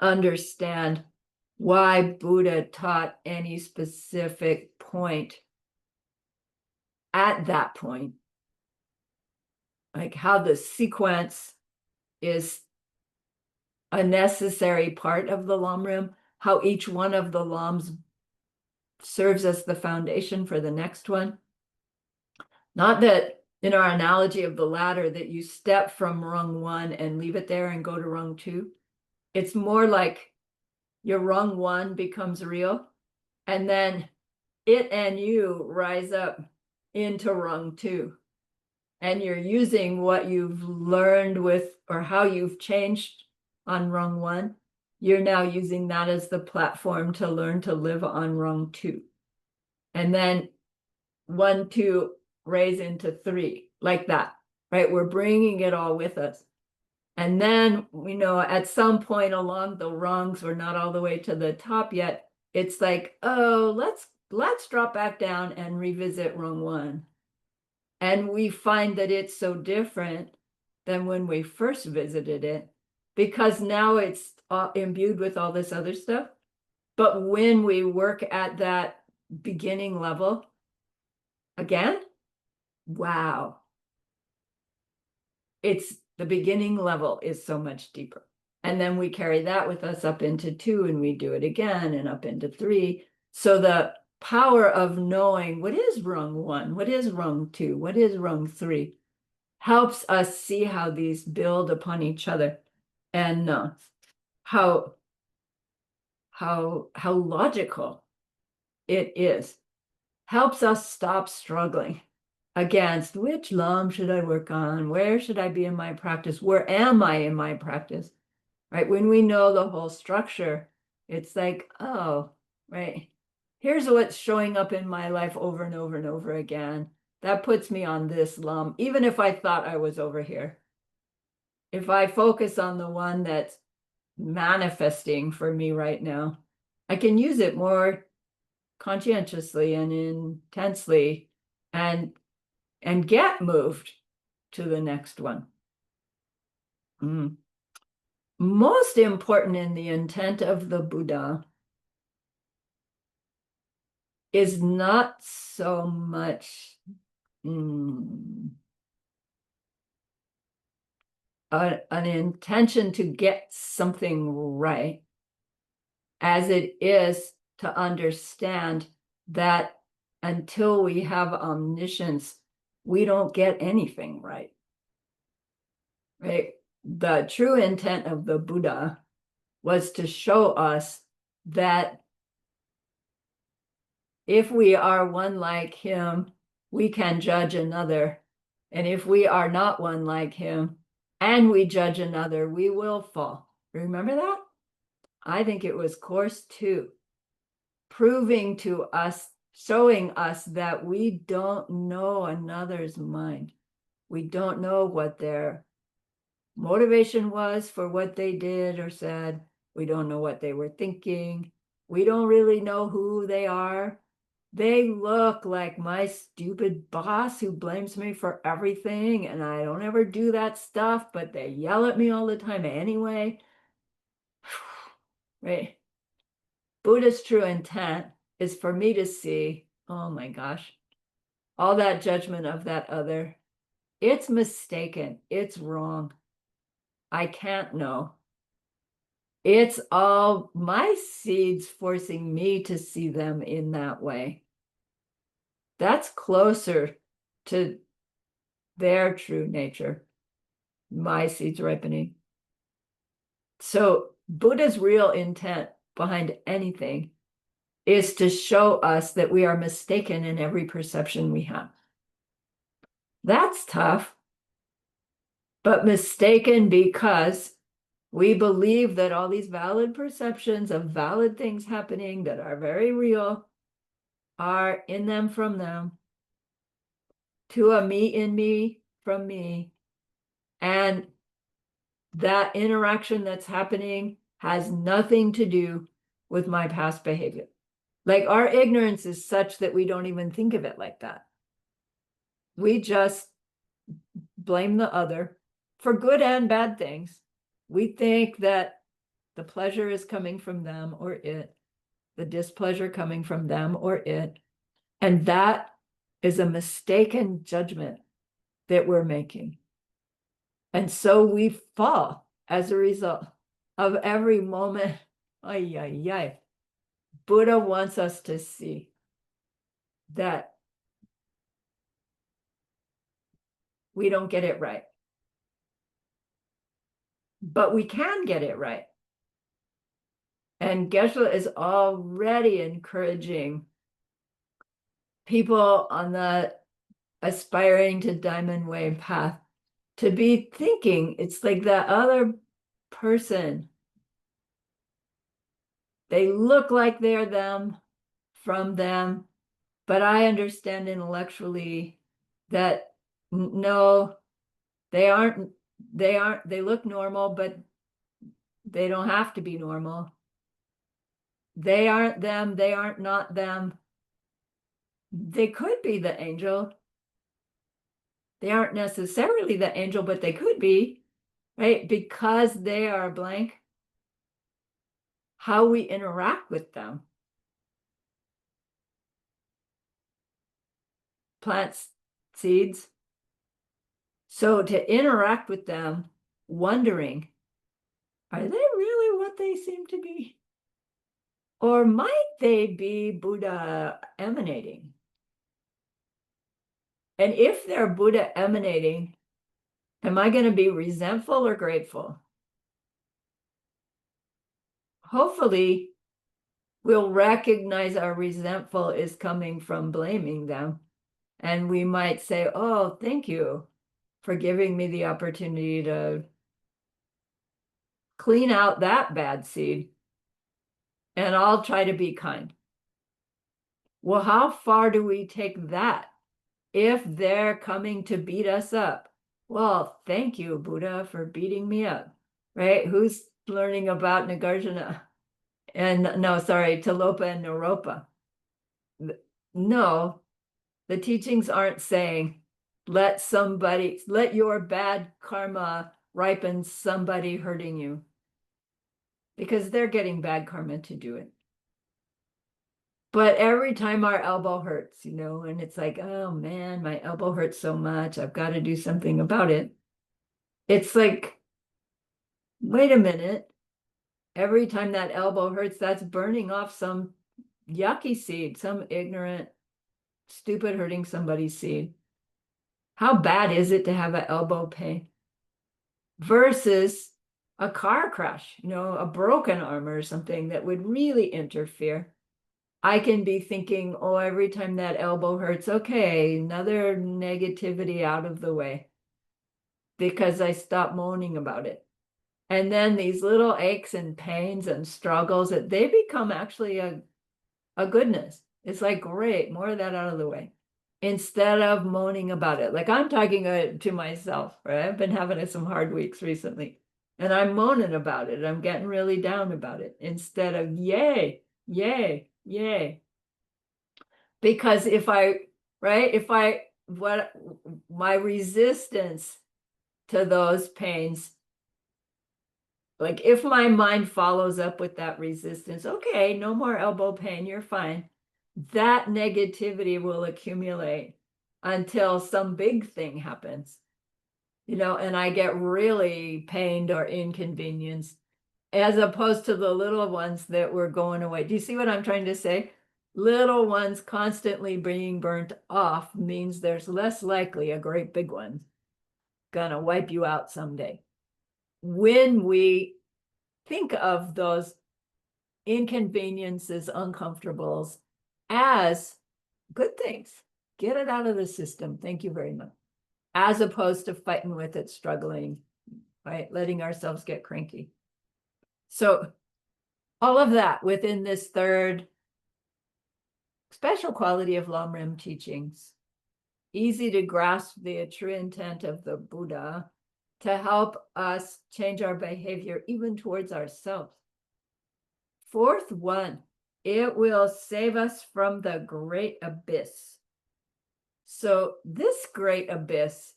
understand why Buddha taught any specific point at that point, like how the sequence is a necessary part of the Lamrim, how each one of the Lams serves as the foundation for the next one. Not that in our analogy of the ladder that you step from rung 1 and leave it there and go to rung 2. It's more like your rung 1 becomes real, and then it and you rise up into rung 2. And you're using what you've learned with, or how you've changed on rung 1. You're now using that as the platform to learn to live on rung 2. And then 1, 2, raise into 3, like that, right? We're bringing it all with us. And then, at some point along the rungs, we're not all the way to the top yet. It's like, oh, let's drop back down and revisit rung 1. And we find that it's so different than when we first visited it, because now it's imbued with all this other stuff. But when we work at that beginning level, again, wow. It's the beginning level is so much deeper. And then we carry that with us up into 2, and we do it again and up into 3. So the power of knowing what is rung 1, what is rung 2, what is rung 3, helps us see how these build upon each other, and how logical it is. Helps us stop struggling against which lam should I work on, where should I be in my practice, where am I in my practice, right? When we know the whole structure, it's like, oh, right, here's what's showing up in my life over and over and over again. That puts me on this lam, even if I thought I was over here. If I focus on the one that's manifesting for me right now, I can use it more conscientiously and intensely, and get moved to the next one. Most important in the intent of the Buddha is not so much an intention to get something right, as it is to understand that until we have omniscience, we don't get anything right. Right? The true intent of the Buddha was to show us that if we are one like him, we can judge another. And if we are not one like him and we judge another, we will fall. Remember that? I think it was course 2, proving to us, showing us that we don't know another's mind. We don't know what their motivation was for what they did or said. We don't know what they were thinking. We don't really know who they are. They look like my stupid boss who blames me for everything, and I don't ever do that stuff, but they yell at me all the time anyway. Right? Buddha's true intent is for me to see, oh my gosh, all that judgment of that other, it's mistaken, it's wrong. I can't know. It's all my seeds forcing me to see them in that way. That's closer to their true nature, my seeds ripening. So Buddha's real intent behind anything is to show us that we are mistaken in every perception we have. That's tough, but mistaken because we believe that all these valid perceptions of valid things happening that are very real are in them from them, to a me in me from me, and that interaction that's happening has nothing to do with my past behavior. Like, our ignorance is such that we don't even think of it like that. We just blame the other for good and bad things. We think that the pleasure is coming from them or it, the displeasure coming from them or it, and that is a mistaken judgment that we're making. And so we fall as a result of every moment. Ay, ay, ay. Buddha wants us to see that we don't get it right. But we can get it right. And Geshe is already encouraging people on the aspiring to Diamond Way path to be thinking it's like the other person. They look like they're them, from them, but I understand intellectually that no, they aren't, they look normal, but they don't have to be normal. They aren't them, they aren't not them. They could be the angel. They aren't necessarily the angel, but they could be, right? Because they are blank. How we interact with them. Plants, seeds. So to interact with them, wondering, are they really what they seem to be? Or might they be Buddha emanating? And if they're Buddha emanating, am I going to be resentful or grateful? Hopefully, we'll recognize our resentful is coming from blaming them. And we might say, oh, thank you for giving me the opportunity to clean out that bad seed. And I'll try to be kind. Well, how far do we take that? If they're coming to beat us up, well, thank you, Buddha, for beating me up, right? Who's learning about Nagarjuna? And no, sorry, Tilopa and Naropa. No, the teachings aren't saying, let your bad karma ripen somebody hurting you. Because they're getting bad karma to do it. But every time our elbow hurts, and it's like, oh man, my elbow hurts so much. I've got to do something about it. It's like, wait a minute. Every time that elbow hurts, that's burning off some yucky seed, some ignorant, stupid hurting somebody's seed. How bad is it to have an elbow pain versus a car crash, a broken arm or something that would really interfere? I can be thinking, oh, every time that elbow hurts, okay, another negativity out of the way because I stop moaning about it. And then these little aches and pains and struggles, that they become actually a goodness. It's like, great, more of that out of the way. Instead of moaning about it. Like I'm talking to myself, right? I've been having some hard weeks recently. And I'm moaning about it. I'm getting really down about it instead of yay, yay, yay. Because my resistance to those pains, like if my mind follows up with that resistance, okay, no more elbow pain, you're fine. That negativity will accumulate until some big thing happens, and I get really pained or inconvenienced, as opposed to the little ones that were going away. Do you see what I'm trying to say? Little ones constantly being burnt off means there's less likely a great big one gonna wipe you out someday. When we think of those inconveniences, uncomfortables as good things, get it out of the system. Thank you very much. As opposed to fighting with it, struggling, right? Letting ourselves get cranky. So all of that within this third special quality of Lamrim teachings, easy to grasp the true intent of the Buddha to help us change our behavior even towards ourselves. Fourth one, it will save us from the great abyss. So this great abyss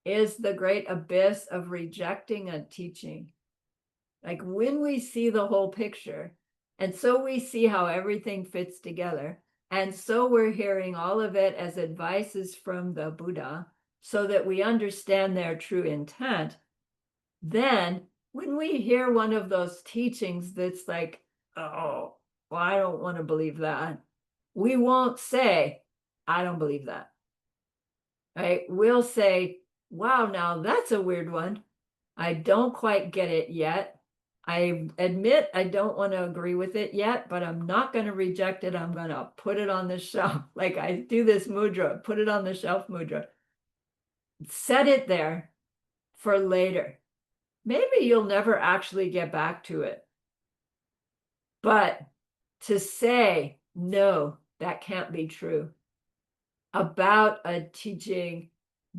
is the great abyss of rejecting a teaching. Like when we see the whole picture, and so we see how everything fits together, and so we're hearing all of it as advices from the Buddha so that we understand their true intent. Then when we hear one of those teachings that's like, oh, well, I don't want to believe that. We won't say, I don't believe that. Right? We'll say, wow, now that's a weird one. I don't quite get it yet. I admit I don't want to agree with it yet, but I'm not going to reject it. I'm going to put it on the shelf. Like I do this mudra, put it on the shelf mudra. Set it there for later. Maybe you'll never actually get back to it. But to say, no, that can't be true about a teaching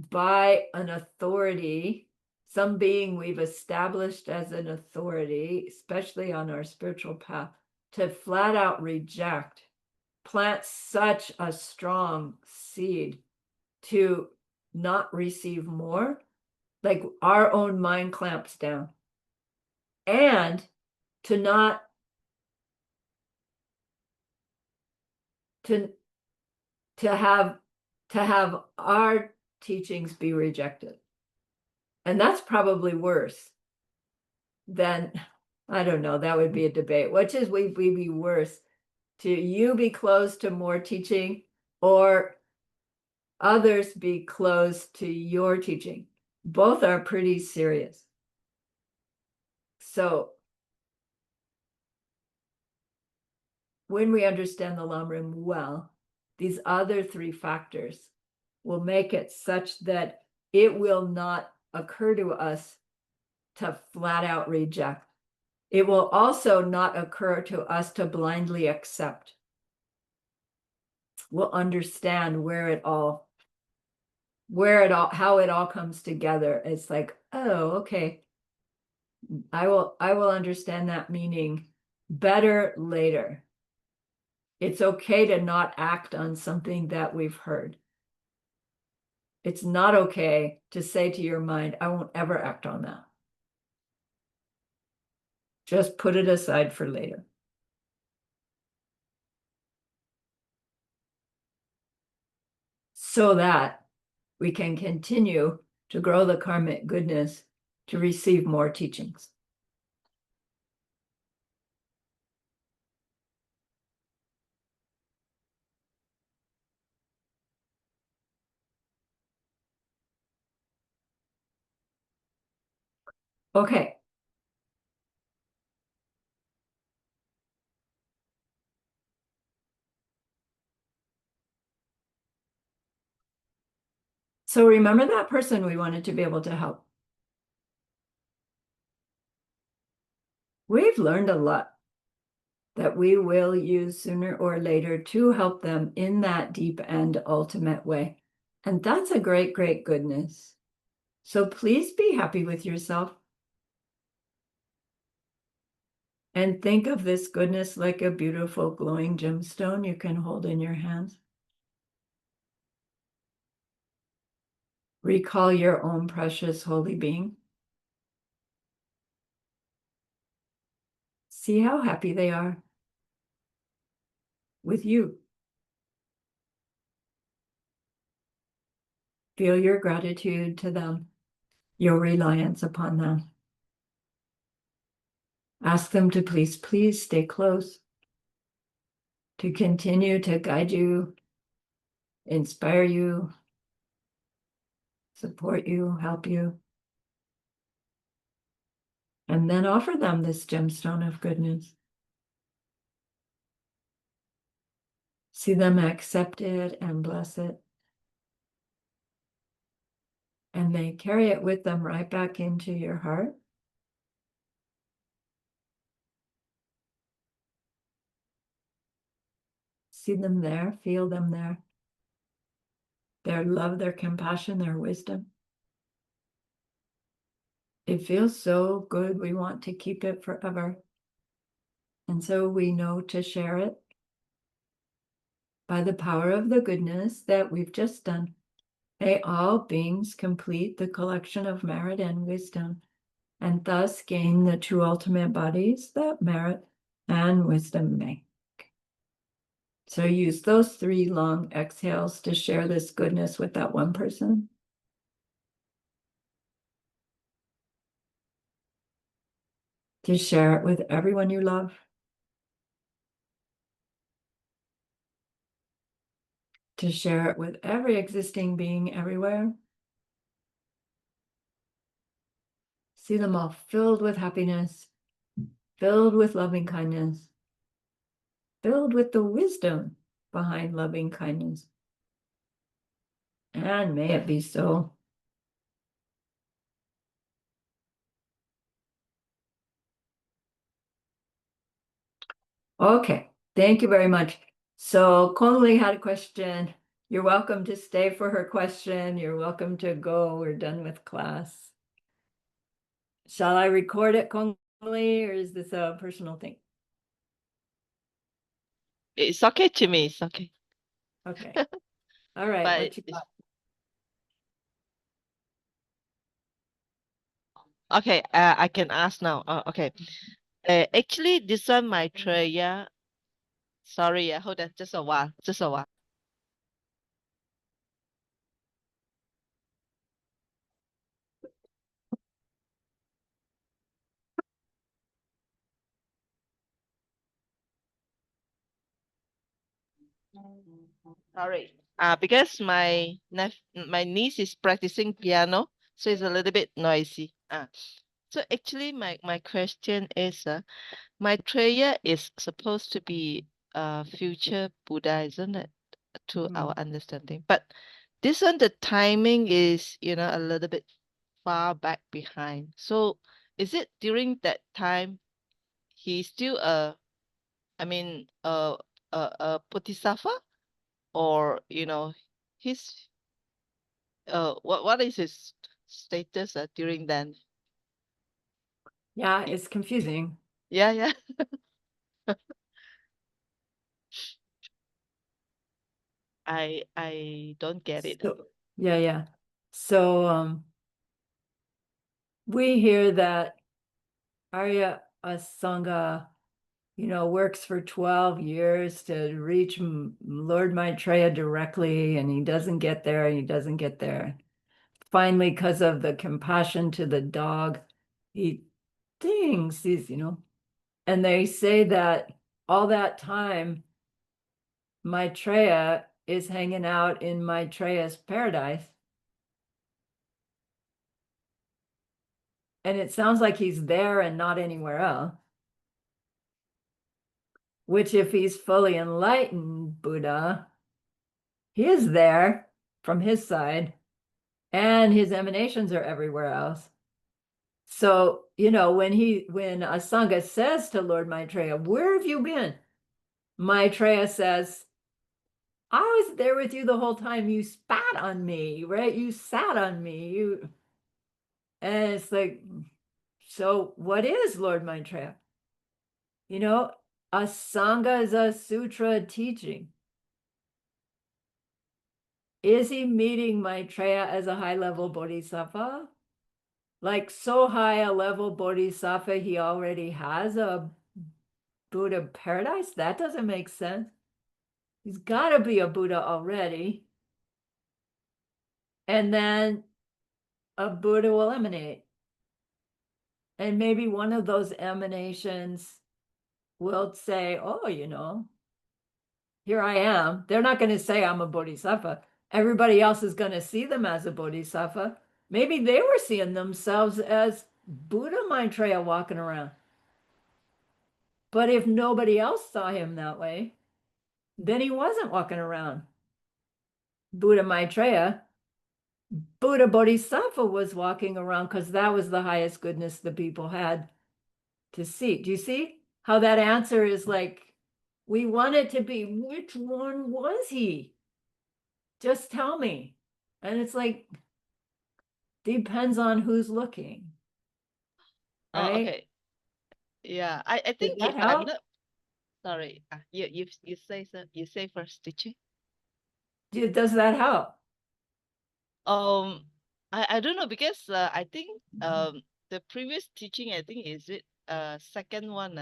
by an authority, some being we've established as an authority, especially on our spiritual path, to flat out reject, plant such a strong seed to not receive more, like our own mind clamps down, and to not to have our teachings be rejected. And that's probably worse than, I don't know, that would be a debate. Which is we be worse, to you be closed to more teaching or others be closed to your teaching? Both are pretty serious. So when we understand the Lamrim well, these other three factors will make it such that it will not occur to us to flat out reject. It will also not occur to us to blindly accept. We'll understand how it all comes together. It's like, oh, okay. I will understand that meaning better later. It's okay to not act on something that we've heard. It's not okay to say to your mind, I won't ever act on that. Just put it aside for later. So that we can continue to grow the karmic goodness to receive more teachings. Okay. So remember that person we wanted to be able to help. We've learned a lot that we will use sooner or later to help them in that deep and ultimate way. And that's a great, great goodness. So please be happy with yourself. And think of this goodness like a beautiful glowing gemstone you can hold in your hands. Recall your own precious holy being. See how happy they are with you. Feel your gratitude to them, your reliance upon them. Ask them to please, please stay close, to continue to guide you, inspire you, support you, help you. And then offer them this gemstone of goodness. See them accept it and bless it. And they carry it with them right back into your heart. See them there, feel them there. Their love, their compassion, their wisdom. It feels so good. We want to keep it forever. And so we know to share it by the power of the goodness that we've just done. May all beings complete the collection of merit and wisdom, and thus gain the true ultimate bodies that merit and wisdom make. So use those 3 long exhales to share this goodness with that one person. To share it with everyone you love. to share it with every existing being everywhere. See them all filled with happiness, filled with loving kindness, filled with the wisdom behind loving kindness. And may it be so. Okay, thank you very much. So Conley had a question. You're welcome to stay for her question. You're welcome to go. We're done with class. Shall I record it, Conley, or is this a personal thing? It's okay to me. It's okay. Okay. All right, But what you it's- got? okay, I can ask now. Okay. Actually, this one Maitreya. Sorry, hold on, just a while, just a while. Sorry. Because my niece is practicing piano, so it's a little bit noisy. So actually, my question is, Maitreya is supposed to be future Buddha, isn't it? To our understanding, but this one, the timing is, a little bit far back behind. So, is it during that time he's still I mean, a bodhisattva, or his what is his status during then? Yeah, it's confusing. Yeah, yeah. I don't get it. So, yeah. So we hear that Arya Asanga, works for 12 years to reach Lord Maitreya directly, and he doesn't get there, and he doesn't get there. Finally, because of the compassion to the dog, he thinks and they say that all that time, Maitreya is hanging out in Maitreya's paradise. And it sounds like he's there and not anywhere else. Which, if he's fully enlightened Buddha, he is there from his side, and his emanations are everywhere else. So, when Asanga says to Lord Maitreya, "Where have you been?" Maitreya says, "I was there with you the whole time. You spat on me, right? You sat on me. And it's like, so what is Lord Maitreya? Asanga is a sutra teaching. Is he meeting Maitreya as a high-level bodhisattva? Like, so high a level bodhisattva, he already has a Buddha paradise? That doesn't make sense. He's got to be a Buddha already. And then a Buddha will emanate. And maybe one of those emanations will say, "Oh, here I am." They're not going to say I'm a bodhisattva. Everybody else is going to see them as a bodhisattva. Maybe they were seeing themselves as Buddha Maitreya walking around. But if nobody else saw him that way, then he wasn't walking around Buddha Maitreya. Buddha Bodhisattva was walking around because that was the highest goodness the people had to see. Do you see how that answer is like, we want it to be, which one was he? Just tell me. And it's like, depends on who's looking, Oh, right? okay. Yeah, I Did think that if I'm help? not sorry, you say so. You say first, teacher. Does that help? Um, I don't know, because I think the previous teaching, I think, is it second one,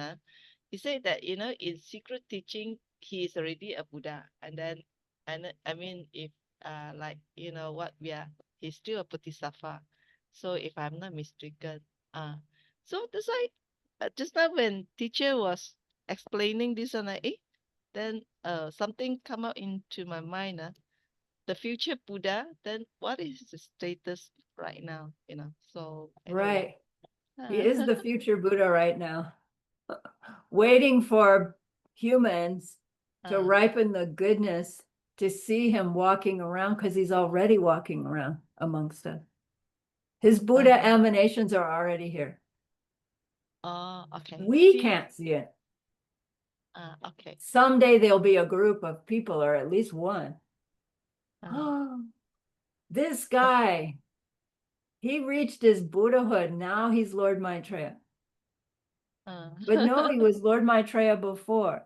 he said that, in secret teaching he is already a Buddha, and then, I mean, if like, what we are, he's still a Bodhisattva. So if I'm not mistaken, so that's why, just now when teacher was explaining this, and then something come out into my mind, the future Buddha, then what is the status right now? So anyway. Right. He is the future Buddha right now, waiting for humans to ripen the goodness to see him walking around, because he's already walking around amongst us. His Buddha emanations are already here. Oh, okay. We See? can't see it. Okay. Someday there'll be a group of people, or at least one. Oh, this guy, he reached his Buddhahood. Now he's Lord Maitreya. But no, he was Lord Maitreya before.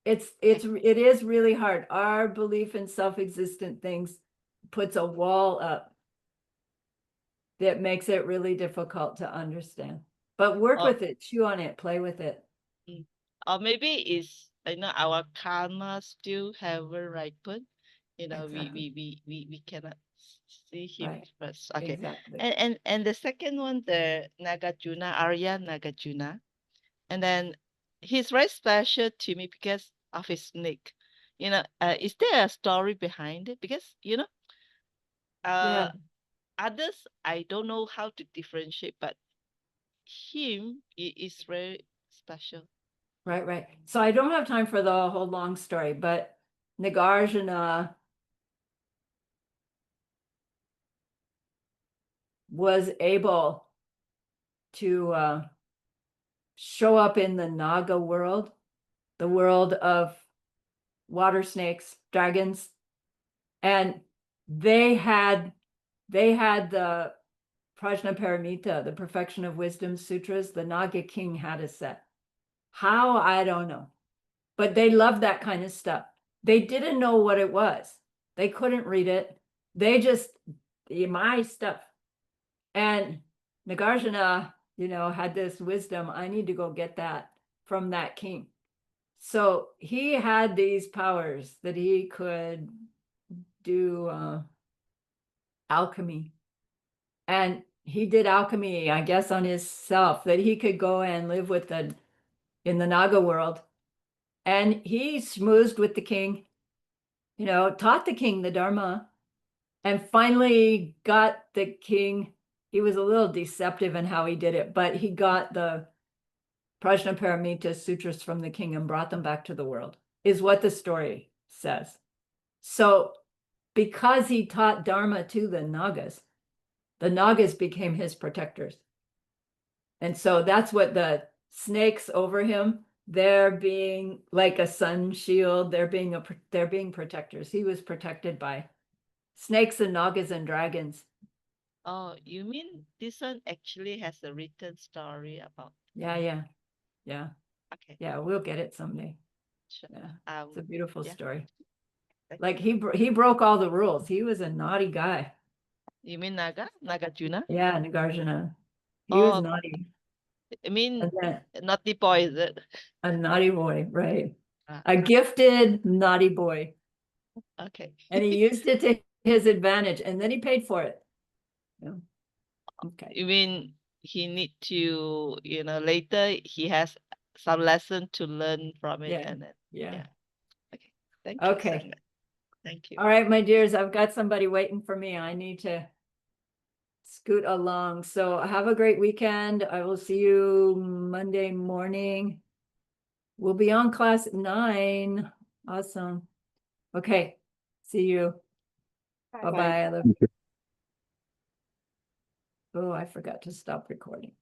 It is really hard. Our belief in self-existent things puts a wall up that makes it really difficult to understand. But work with it, chew on it, play with it. Or maybe it's our karma still haven't ripened. Exactly. We cannot see him Right. first. Okay. Exactly. And the second one, the Nagarjuna, Arya Nagarjuna. And then he's very special to me because of his snake. Is there a story behind it? Because Yeah. others I don't know how to differentiate, but him is very special. Right, right. So I don't have time for the whole long story, but Nagarjuna was able to show up in the Naga world, the world of water snakes, dragons, and they had the Prajnaparamita, the Perfection of Wisdom Sutras. The Naga king had a set. How? I don't know. But they loved that kind of stuff. They didn't know what it was. They couldn't read it. They just, my stuff. And Nagarjuna, had this wisdom. I need to go get that from that king. So he had these powers that he could do alchemy. And he did alchemy, I guess, on his self, that he could go and live in the Naga world. And he schmoozed with the king, taught the king the Dharma, and finally got the king. He was a little deceptive in how he did it, but he got the Prajnaparamita sutras from the king and brought them back to the world, is what the story says. So because he taught Dharma to the Nagas became his protectors. And so that's what the snakes over him, they're being like a sun shield. They're being protectors. He was protected by snakes and Nagas and dragons. Oh, you mean this one actually has a written story about? Yeah. Okay. Yeah, we'll get it someday. Sure. Yeah, it's a beautiful story. Thank Like he broke all the rules. He was a naughty guy. You mean Nagarjuna? Yeah, Nagarjuna. He was naughty. I mean, And then naughty boy, is it? a naughty boy, right? A gifted naughty boy. Okay. And he used it to his advantage, and then he paid for it. Yeah. Okay. You mean he need to, later he has some lesson to learn from it, and then Yeah. Okay. Thank you so Okay. much. Thank you. All right, my dears, I've got somebody waiting for me. I need to scoot along. So have a great weekend. I will see you Monday morning. We'll be on class at 9. Awesome. Okay. See you. Bye-bye. Oh, I forgot to stop recording.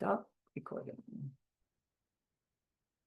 Stop recording.